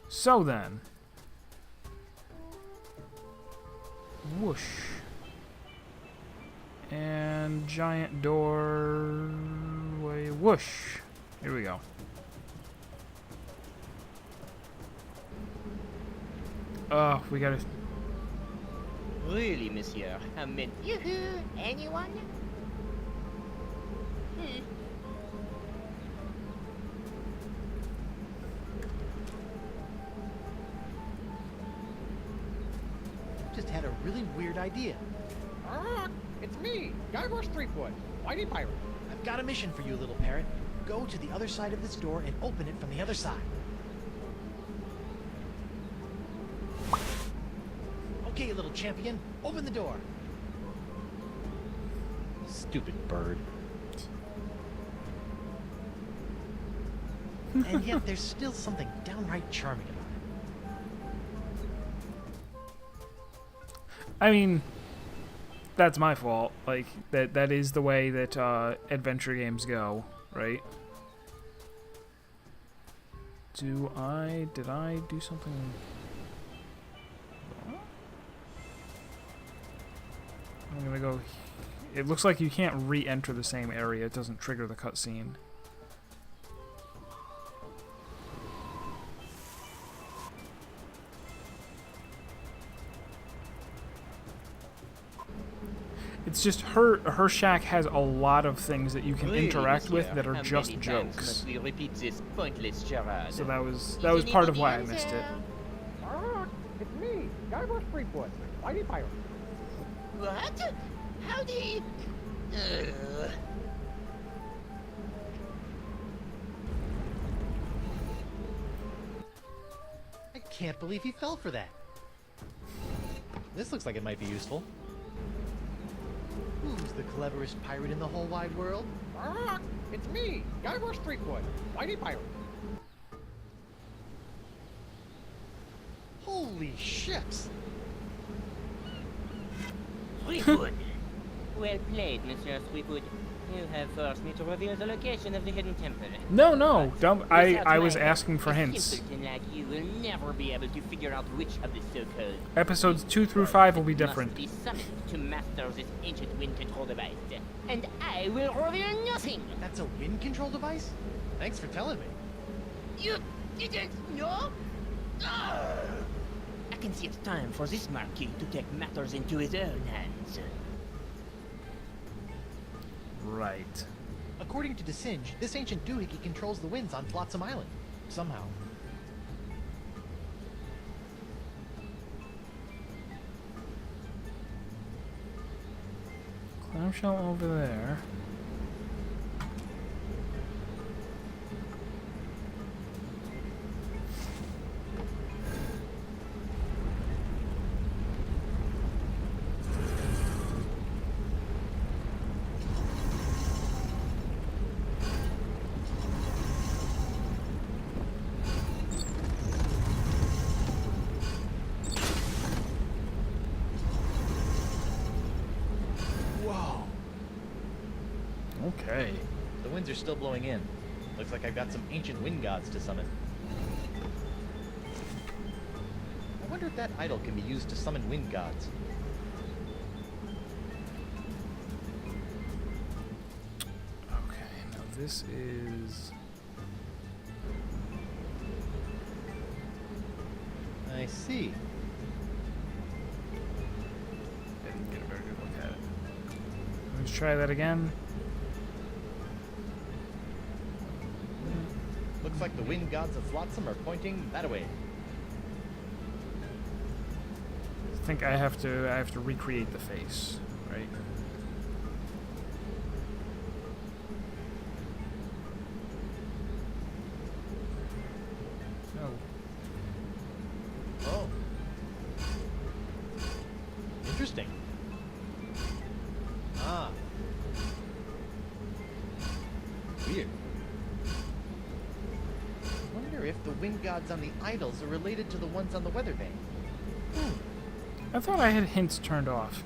So then. Whoosh. And giant doorway. Whoosh. Here we go. Oh, we gotta. Really, monsieur, I meant Yoo-hoo! Anyone? Just had a really weird idea. It's me, Guybrush Threepwood, Whitey Pirate. I've got a mission for you, little parrot. Go to the other side of this door and open it from the other side. Okay, little champion, open the door. Stupid bird. And yet there's still something downright charming about it. I mean, that's my fault. Like, that is the way that adventure games go, right? Did I do something? I'm gonna go. It looks like you can't re-enter the same area. It doesn't trigger the cutscene. It's just her shack has a lot of things that you can really, interact with monsieur, that are how just many times jokes. must we repeat this pointless charade? So that was part of why I missed it. It's me, Guybrush Threepwood, Whitey Pirate. What? How do you... I can't believe he fell for that. This looks like it might be useful. Who's the cleverest pirate in the whole wide world? It's me, Guybrush Threepwood, Whitey Pirate. Holy ships! Threepwood! Well played, Monsieur Threepwood. You have forced me to reveal the location of the hidden temple. No, don't. Without I was my asking for help, a hints. simpleton like you will never be able to figure out which of the so-called Episodes 2 through 5 will be different. must be summoned to master this ancient wind control device. And I will reveal nothing. That's a wind control device? Thanks for telling me. You didn't know? I can see it's time for this Marquis to take matters into his own hands. Right. According to DeSinge, this ancient doohickey controls the winds on Flotsam Island. Somehow. Clamshell over there. Whoa! Okay. The winds are still blowing in. Looks like I've got some ancient wind gods to summon. I wonder if that idol can be used to summon wind gods. Okay, now this is... I see. I didn't get a very good look at it. Let's try that again. Looks like the wind gods of Flotsam are pointing that way. I think I have to recreate the face, right? No. Oh. Interesting. Ah. Weird. Wonder if the wind gods on the idols are related to the ones on the weather vane. I thought I had hints turned off.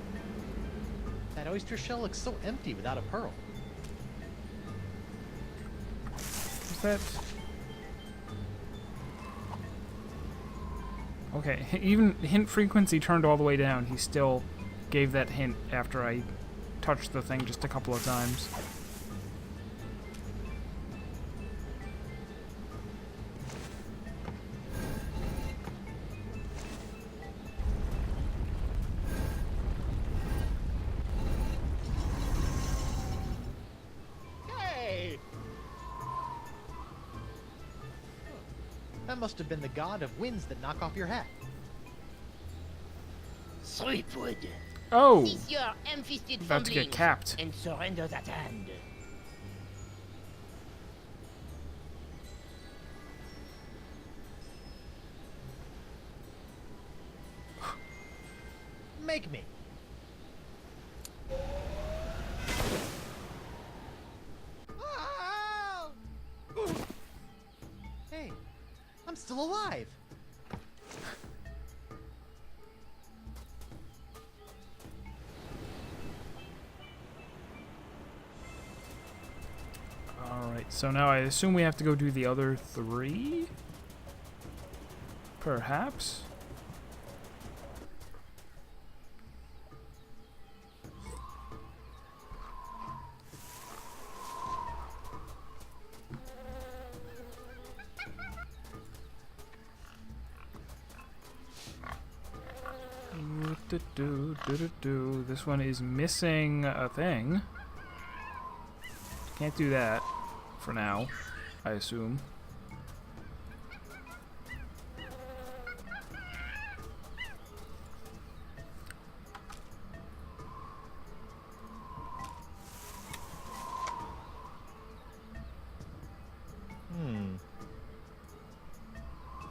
That oyster shell looks so empty without a pearl. Is that... Okay, even hint frequency turned all the way down. He still gave that hint after I touched the thing just a couple of times. Hey! That must have been the god of winds that knock off your hat. Threepwood, Oh! cease your ham-fisted About to get fumblings capped. and surrender that hand. Make me. Ah! Hey, I'm still alive. Alright, so now I assume we have to go do the other 3? Perhaps? This one is missing a thing. Can't do that for now, I assume.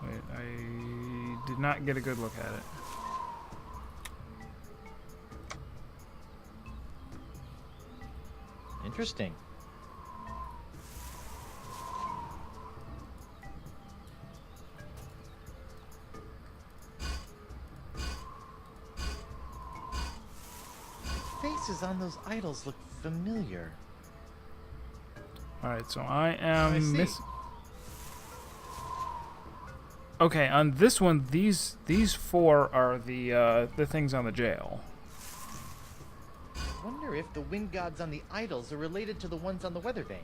Wait, I did not get a good look at it. Interesting. Faces on those idols look familiar. Alright, so I I am see. missing. Okay, on this one, these 4 are the things on the jail. Wonder if the wind gods on the idols are related to the ones on the weather vane.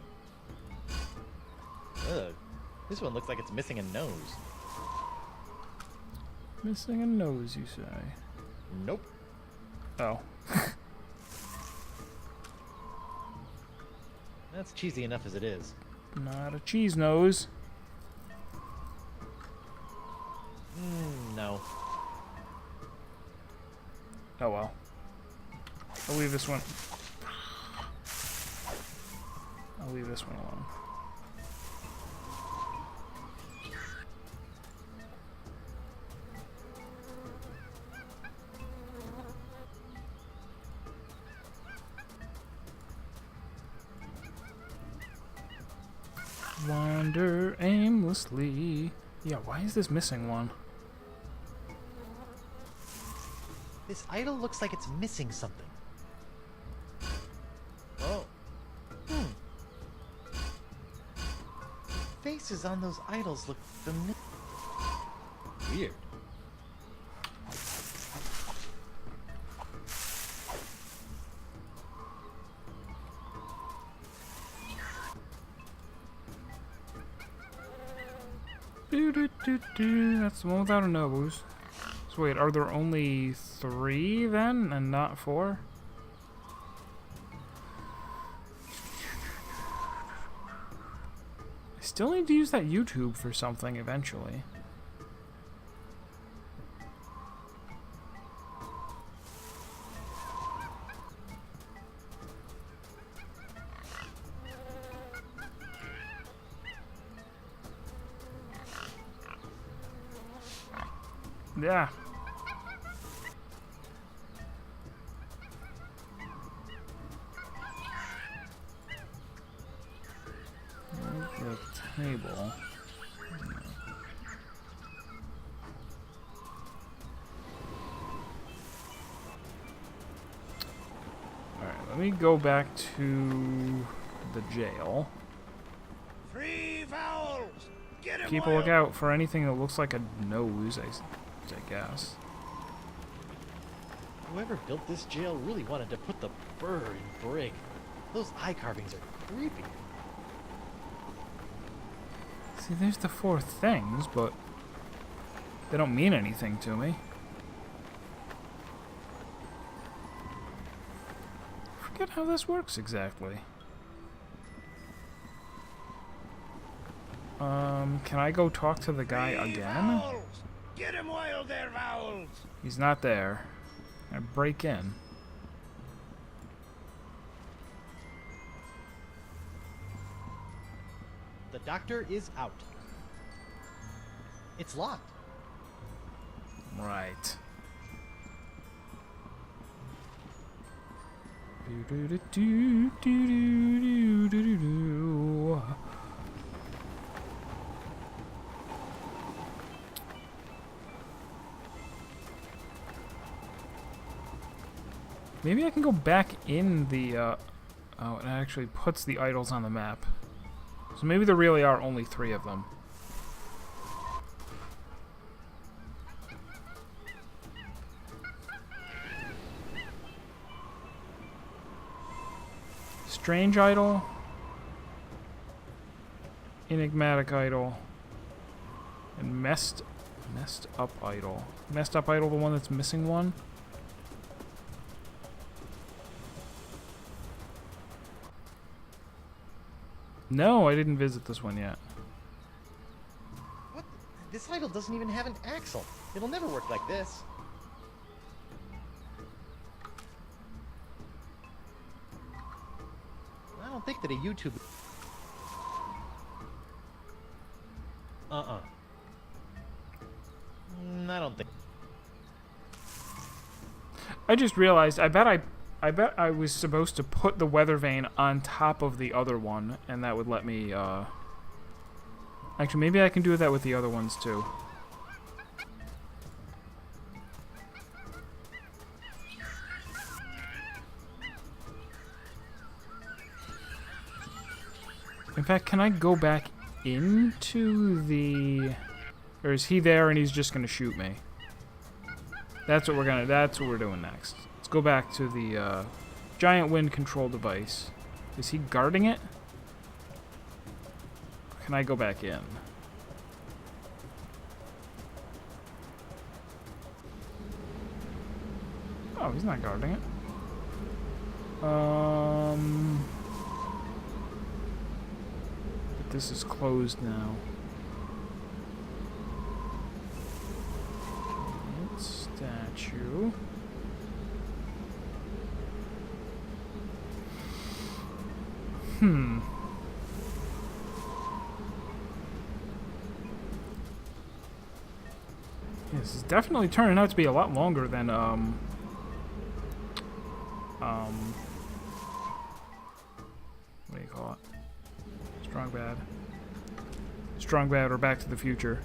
Ugh. This one looks like it's missing a nose. Missing a nose, you say? Nope. Oh. That's cheesy enough as it is. Not a cheese nose. No. Oh well. I'll leave this one. I'll leave this one alone. Wander aimlessly. Yeah, why is this missing one? This idol looks like it's missing something. Oh. Faces on those idols look familiar. Weird. That's the one without a nose. So wait, are there only 3 then, and not 4? I still need to use that YouTube for something eventually. Yeah. table. Alright, let me go back to the jail. Free vowels! Get him Keep a while- lookout for anything that looks like a nose, I guess. Whoever built this jail really wanted to put the burr in Brig. Those eye carvings are creepy. See, there's the four things, but they don't mean anything to me. Forget how this works exactly. Can I go talk to the guy Free again? vowels! Get him while they're vowels! He's not there. I break in. The doctor is out. It's locked. Right. Do-do-do-do-do-do-do-do-do. Maybe I can go back in the, oh, it actually puts the idols on the map. So maybe there really are only 3 of them. Strange idol. Enigmatic idol. And messed up idol. Messed up idol, the one that's missing one? No, I didn't visit this one yet. What? This idol doesn't even have an axle. It'll never work like this. I don't think that a YouTube... I don't think... I just realized, I bet I was supposed to put the weather vane on top of the other one, and that would let me, Actually, maybe I can do that with the other ones, too. In fact, can I go back into the... Or is he there and he's just gonna shoot me? That's what we're doing next. Let's go back to the giant wind control device. Is he guarding it? Or can I go back in? Oh, he's not guarding it. But this is closed now. Statue. This is definitely turning out to be a lot longer than what do you call it? Strong Bad. Strong Bad or Back to the Future.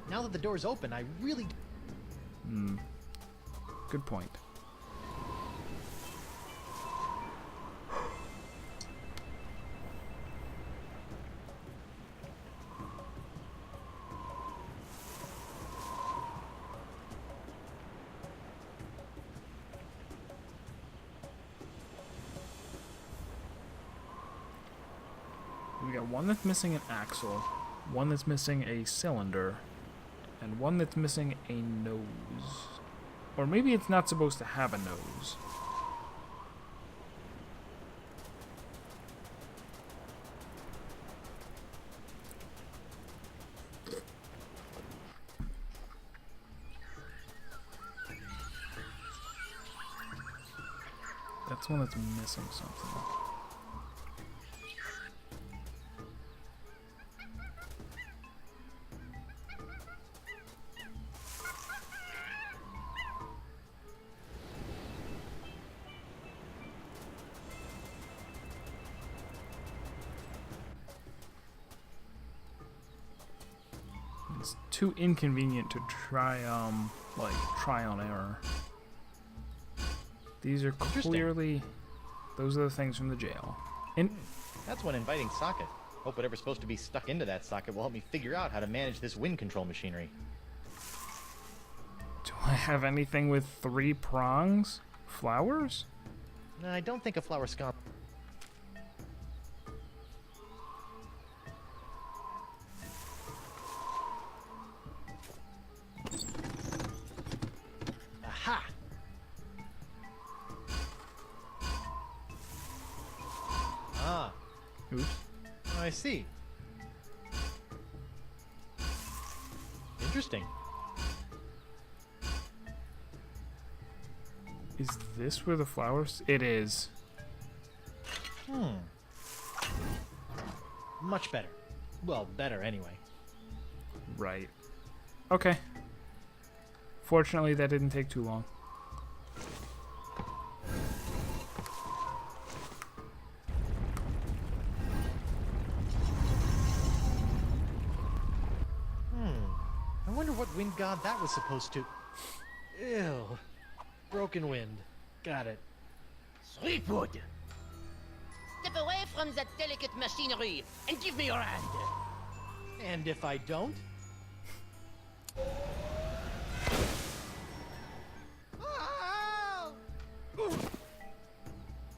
Now that the door's open, I really... Good point. We got one that's missing an axle, one that's missing a cylinder, and one that's missing a nose. Or maybe it's not supposed to have a nose. That's one that's missing something. It's too inconvenient to try, like, trial and error. These are Interesting. clearly... Those are the things from the jail. And That's one inviting socket. Hope whatever's supposed to be stuck into that socket will help me figure out how to manage this wind control machinery. do I have anything with 3 prongs? Flowers? No, I don't think a flower scone. Aha! Ah, Oops. I see. Interesting. Is this where the flowers... It is. Much better. Well, better anyway. Right. Okay. Fortunately, that didn't take too long. I wonder what wind god that was supposed to... Ew. Broken wind. Got it. Threepwood! Step away from that delicate machinery and give me your hand. And if I don't?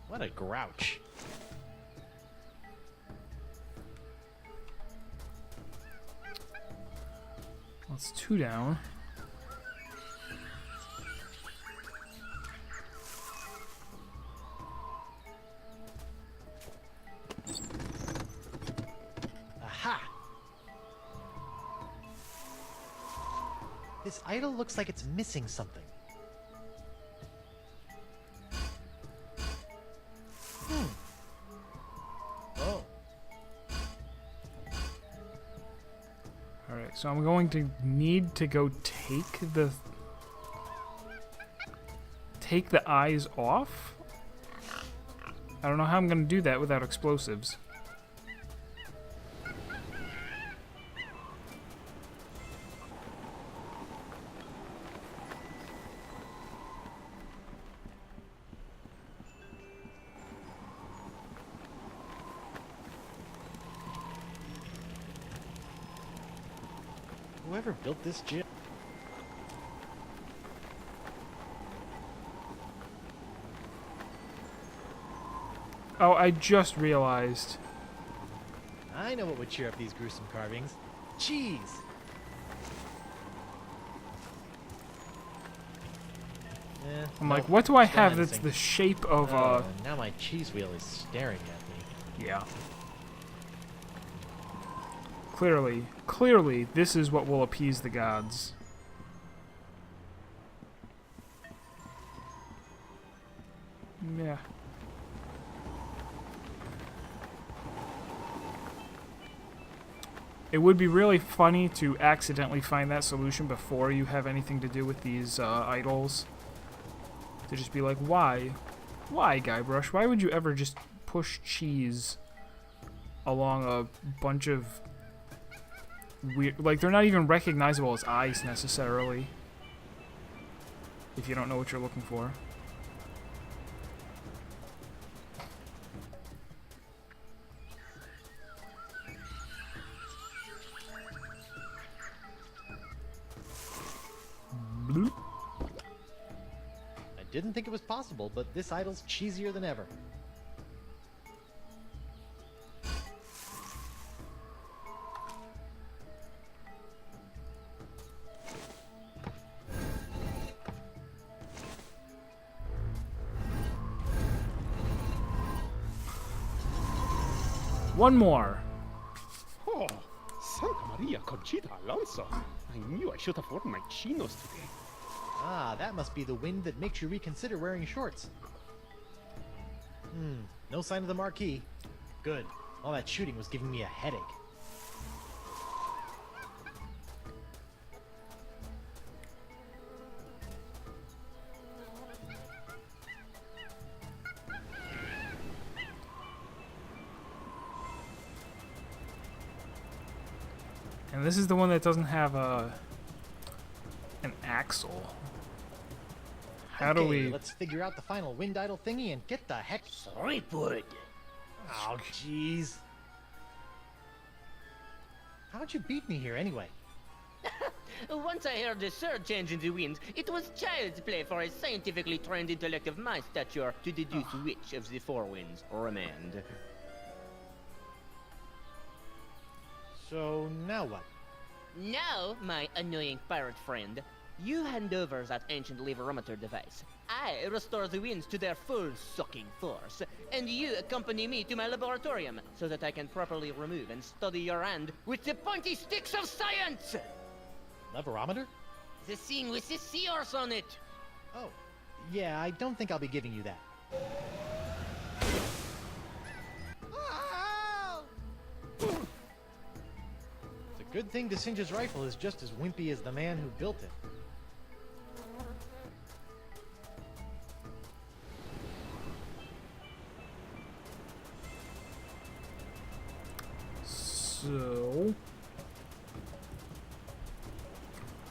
What a grouch. That's 2 down. Aha! This idol looks like it's missing something. Oh. Alright, so I'm going to need to go take the eyes off? I don't know how I'm going to do that without explosives. Whoever built this gym... Oh, I just realized. I know what would cheer up these gruesome carvings. Cheese! I'm like, what do I have that's the shape of Now my cheese wheel is staring at me. Yeah. Clearly, this is what will appease the gods. Yeah. It would be really funny to accidentally find that solution before you have anything to do with these idols. To just be like, why? Why, Guybrush? Why would you ever just push cheese along a bunch of weird... Like, they're not even recognizable as eyes, necessarily. If you don't know what you're looking for. Bloop. I didn't think it was possible, but this idol's cheesier than ever. One more. Oh, Santa Maria Conchita Alonso. I knew I should have worn my chinos today. Ah, that must be the wind that makes you reconsider wearing shorts. No sign of the marquee. Good. All that shooting was giving me a headache. And this is the one that doesn't have an axle. How do Okay, we... Let's figure out the final wind idle thingy and get the heck... Threepwood. Oh, jeez. How'd you beat me here anyway? Once I heard the surge change in the winds, it was child's play for a scientifically trained intellect of my stature to deduce which of the four winds remained. So, now what? Now, my annoying pirate friend, you hand over that ancient leverometer device. I restore the winds to their full sucking force, and you accompany me to my laboratorium so that I can properly remove and study your hand with the pointy sticks of science! Leverometer? The thing with the sea horse on it! Oh, yeah, I don't think I'll be giving you that. It's a good thing DeSinge's rifle is just as wimpy as the man who built it. So...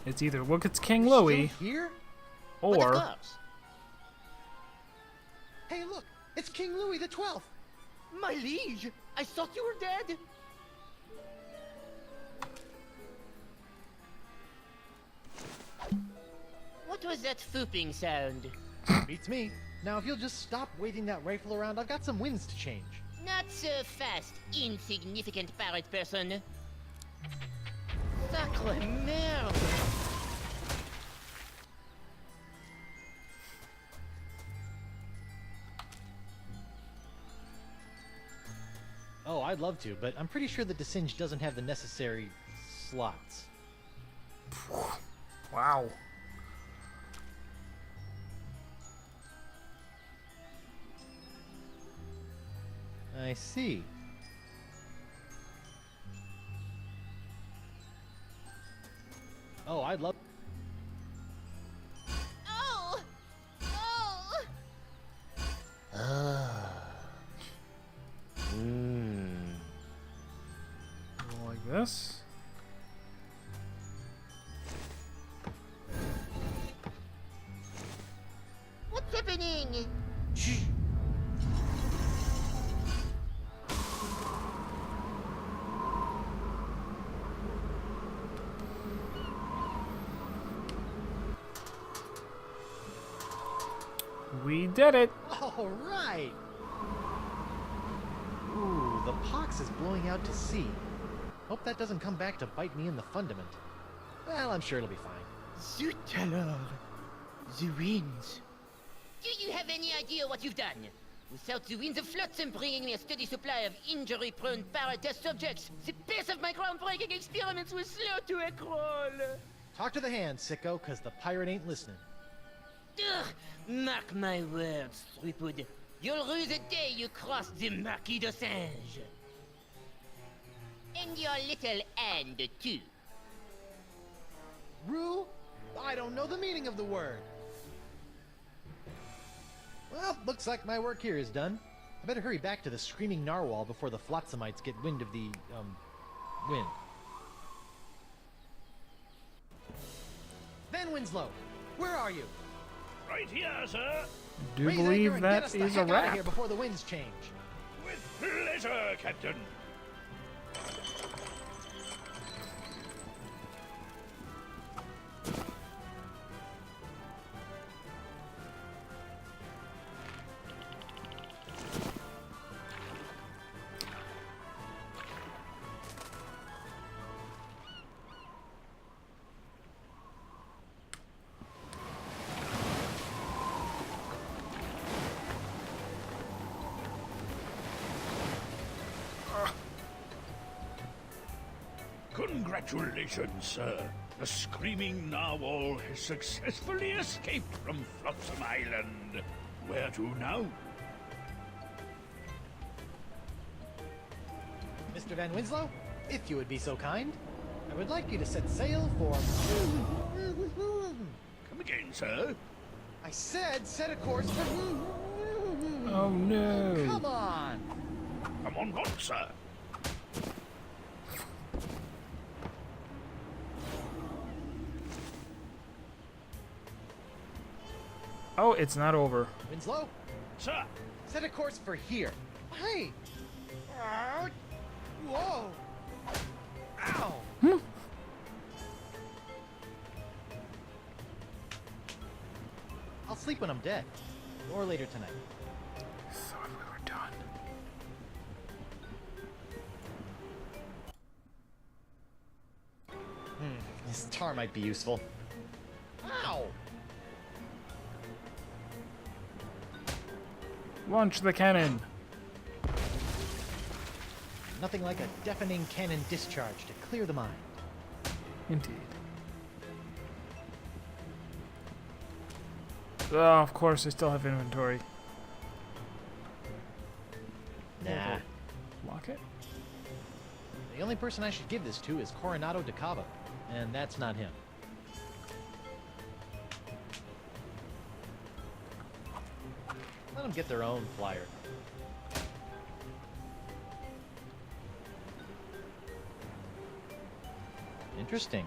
It's either look, it's King You're Louis, still here? But of or... course, Hey, look! It's King Louis the 12th! my liege, I thought you were dead! What was that fooping sound? Beats me. Now, if you'll just stop waving that rifle around, I've got some winds to change. Not so fast, insignificant pirate person. Sacre merde! Oh, I'd love to, but I'm pretty sure that DeSinge doesn't have the necessary slots. Wow. I see. Oh, I'd love... Oh! Oh! Like this. What's happening? Shh! We did it! All right! Ooh, the pox is blowing out to sea. Hope that doesn't come back to bite me in the fundament. Well, I'm sure it'll be fine. Zut alors! The winds. Do you have any idea what you've done? Without the winds of flotsam bringing me a steady supply of injury-prone pirate test subjects, the pace of my groundbreaking experiments was slow to a crawl. Talk to the hand, sicko, cause the pirate ain't listening. Ugh, mark my words, Threepwood. You'll rue the day you cross the Marquis de Singe. And your little hand, too. Rue? I don't know the meaning of the word. Well, looks like my work here is done. I better hurry back to the Screaming Narwhal before the Flotsamites get wind of the, wind. Van Winslow, where are you? Right here, sir. Do Raise anchor believe and get that us the is a heck out of here wrap. before the winds change. With pleasure, Captain. Congratulations, sir. The Screaming Narwhal has successfully escaped from Flotsam Island. Where to now? Mr. Van Winslow, if you would be so kind, I would like you to set sail for... Come again, sir. I said set a course for... Oh no! Come on! Come on board, sir. Oh, it's not over. Winslow, Sir, set a course for here. Hey! Whoa! Ow! I'll sleep when I'm dead. Or later tonight. Thought we were done. This tar might be useful. Ow! Launch the cannon. Nothing like a deafening cannon discharge to clear the mind. Indeed. Oh, of course, I still have inventory. Nah. Lock it? The only person I should give this to is Coronado de Cava, and that's not him. Let them get their own flyer. Interesting.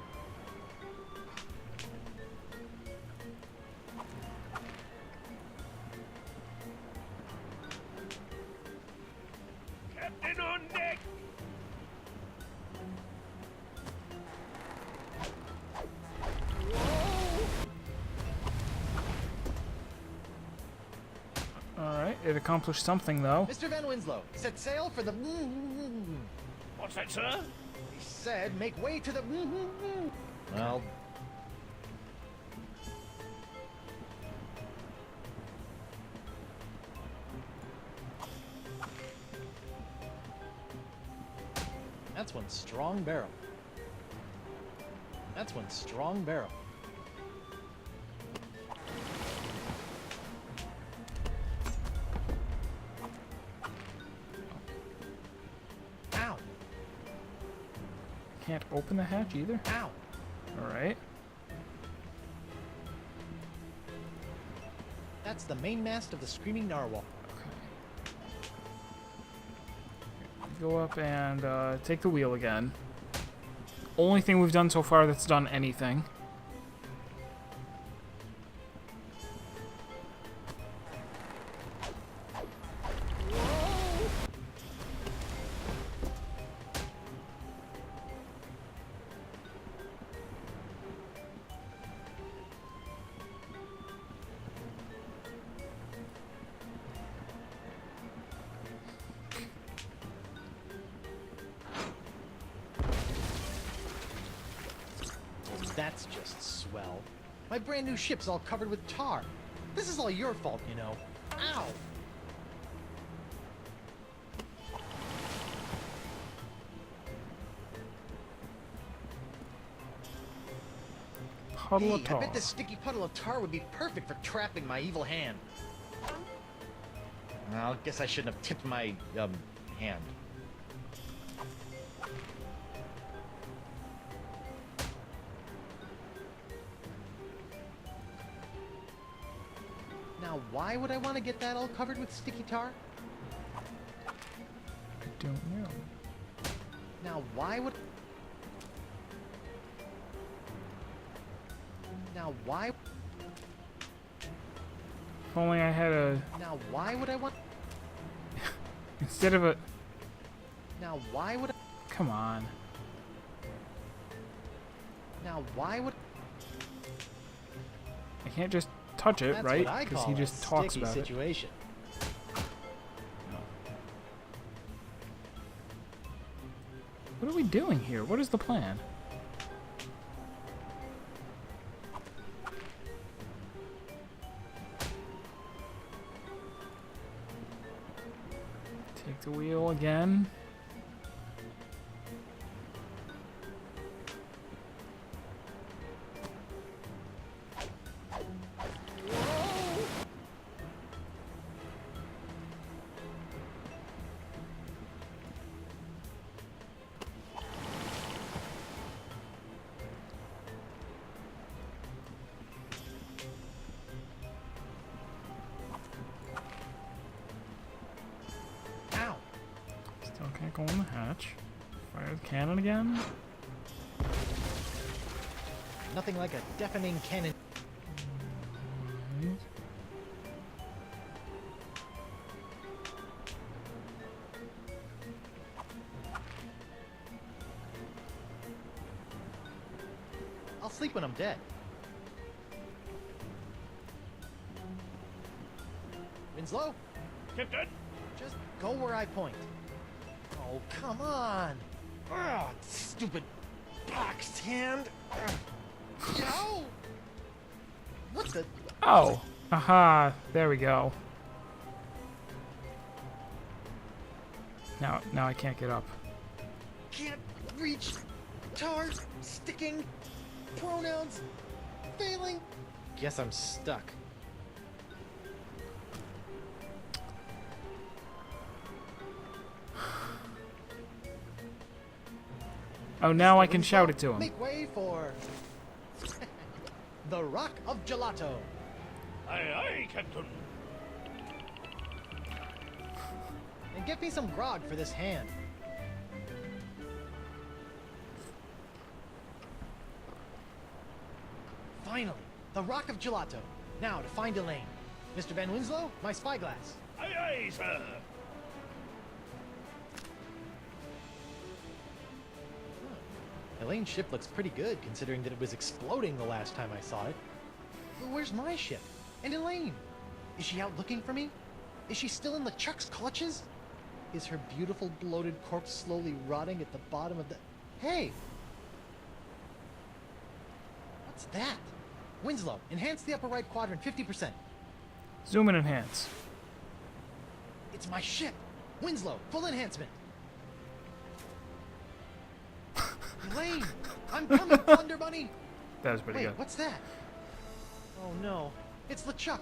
Captain on deck! Alright, it accomplished something though. Mr. Van Winslow, set sail for the... What's that, sir? He said make way to the... Well... That's one strong barrel. That's one strong barrel. Ow! Can't open the hatch either? Ow! Alright. That's the mainmast of the Screaming Narwhal. Go up and take the wheel again. Only thing we've done so far that's done anything. That's just swell. My brand new ship's all covered with tar. This is all your fault, you know. Ow! Puddle Hey, of I tar. bet this sticky puddle of tar would be perfect for trapping my evil hand. Well, guess I shouldn't have tipped my, hand. Now, why would I want to get that all covered with sticky tar? I don't know. Now, why would... Now, why... If only I had a... Now, why would I want... Instead of a... Now, why would I... Come on. Now, why would... I can't just touch it, That's right? what I Because call he a just talks sticky about it. situation. What are we doing here? What is the plan? Take the wheel again. Ow! Still can't go in the hatch. Fire the cannon again. Nothing like a deafening cannon. Right. sleep when I'm dead. Winslow, Captain? just go where I point. Oh, come on. Ugh, stupid boxed hand. Ugh. Yo! What the? Oh. Aha. There we go. Now I can't get up. Can't reach. Tars. Sticking. Pronouns. Failing. Guess I'm stuck. Oh, now I can shout it to him. Make way for the Rock of Gelato. Aye, aye, Captain. And get me some grog for this hand. Finally, the Rock of Gelato. Now to find Elaine. Mr. Van Winslow, my spyglass. Aye, aye, sir. Elaine's ship looks pretty good considering that it was exploding the last time I saw it. But where's my ship? And Elaine? Is she out looking for me? Is she still in LeChuck's clutches? Is her beautiful bloated corpse slowly rotting at the bottom of the... Hey! What's that? Winslow, enhance the upper right quadrant 50%. Zoom and enhance. It's my ship! Winslow, full enhancement! Elaine! I'm coming, Thunder Bunny! That was pretty Wait, good. what's that? Oh no, it's LeChuck!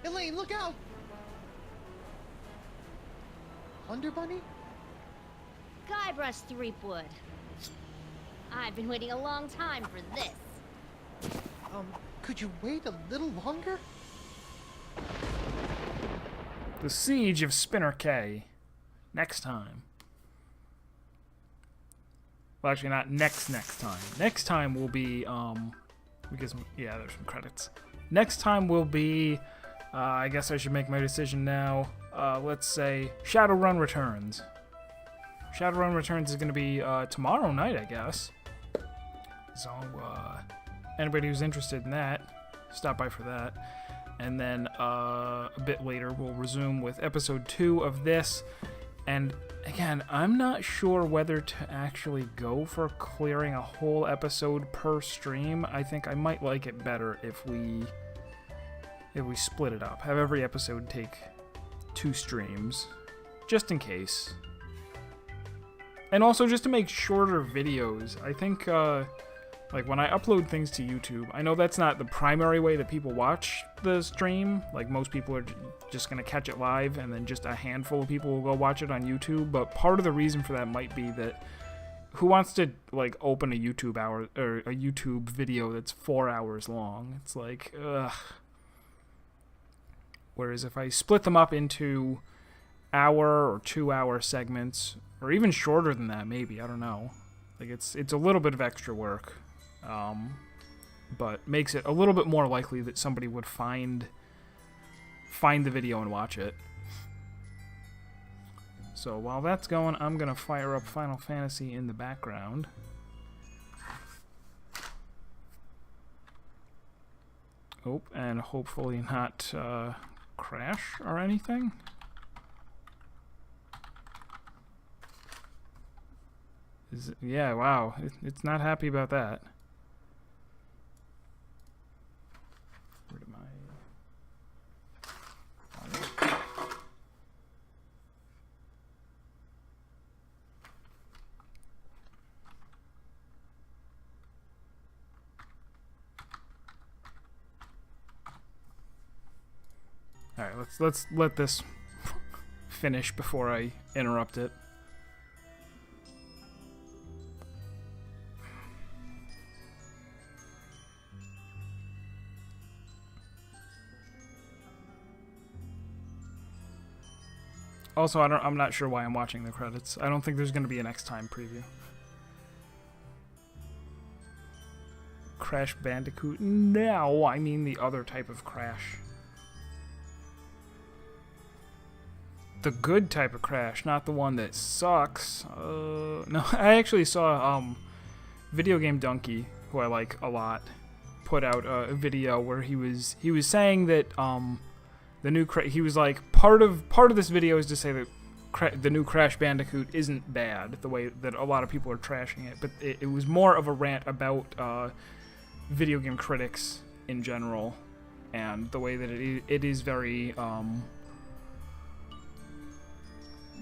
Elaine, look out! Thunder Bunny? Guybrush Threepwood. I've been waiting a long time for this. Could you wait a little longer? The Siege of Spinner K. Next time. Well, actually, not next time. Next time will be, because, yeah, there's some credits. Next time will be, I guess I should make my decision now. Let's say Shadowrun Returns. Shadowrun Returns is going to be, tomorrow night, I guess. So, anybody who's interested in that, stop by for that. And then, a bit later, we'll resume with episode 2 of this. And again, I'm not sure whether to actually go for clearing a whole episode per stream. I think I might like it better if we split it up. Have every episode take 2 streams, just in case. And also just to make shorter videos. I think, like when I upload things to YouTube, I know that's not the primary way that people watch the stream. Like most people are just going to catch it live and then just a handful of people will go watch it on YouTube. But part of the reason for that might be that who wants to like open a YouTube hour or a YouTube video that's 4 hours long? It's like, ugh. Whereas if I split them up into hour or 2 hour segments, or even shorter than that, maybe, I don't know. Like it's a little bit of extra work. But makes it a little bit more likely that somebody would find the video and watch it. So while that's going, I'm gonna fire up Final Fantasy in the background. Oh, and hopefully not crash or anything. Yeah, wow, it's not happy about that. Where am I? All right, let's let this finish before I interrupt it. Also, I'm not sure why I'm watching the credits. I don't think there's going to be a next time preview. Crash Bandicoot? No, I mean the other type of Crash. The good type of Crash, not the one that sucks. No, I actually saw Video Game Donkey who I like a lot, put out a video where he was saying that he was like part of this video is to say that the new Crash Bandicoot isn't bad the way that a lot of people are trashing it, but it was more of a rant about video game critics in general and the way that it is very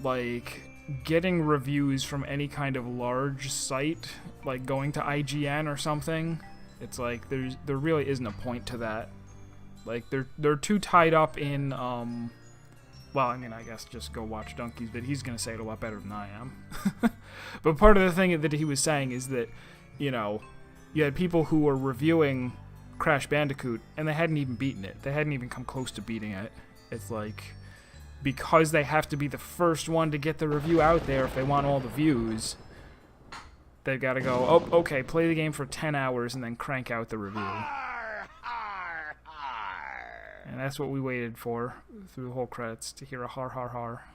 like getting reviews from any kind of large site, like going to IGN or something. It's like there really isn't a point to that. Like they're too tied up in well, I mean, I guess just go watch Donkey's vid. He's gonna say it a lot better than I am. But part of the thing that he was saying is that, you know, you had people who were reviewing Crash Bandicoot and they hadn't even beaten it. They hadn't even come close to beating it. It's like, because they have to be the first one to get the review out there if they want all the views, they've got to go, oh, okay, play the game for 10 hours and then crank out the review. And that's what we waited for through the whole credits, to hear a har har har.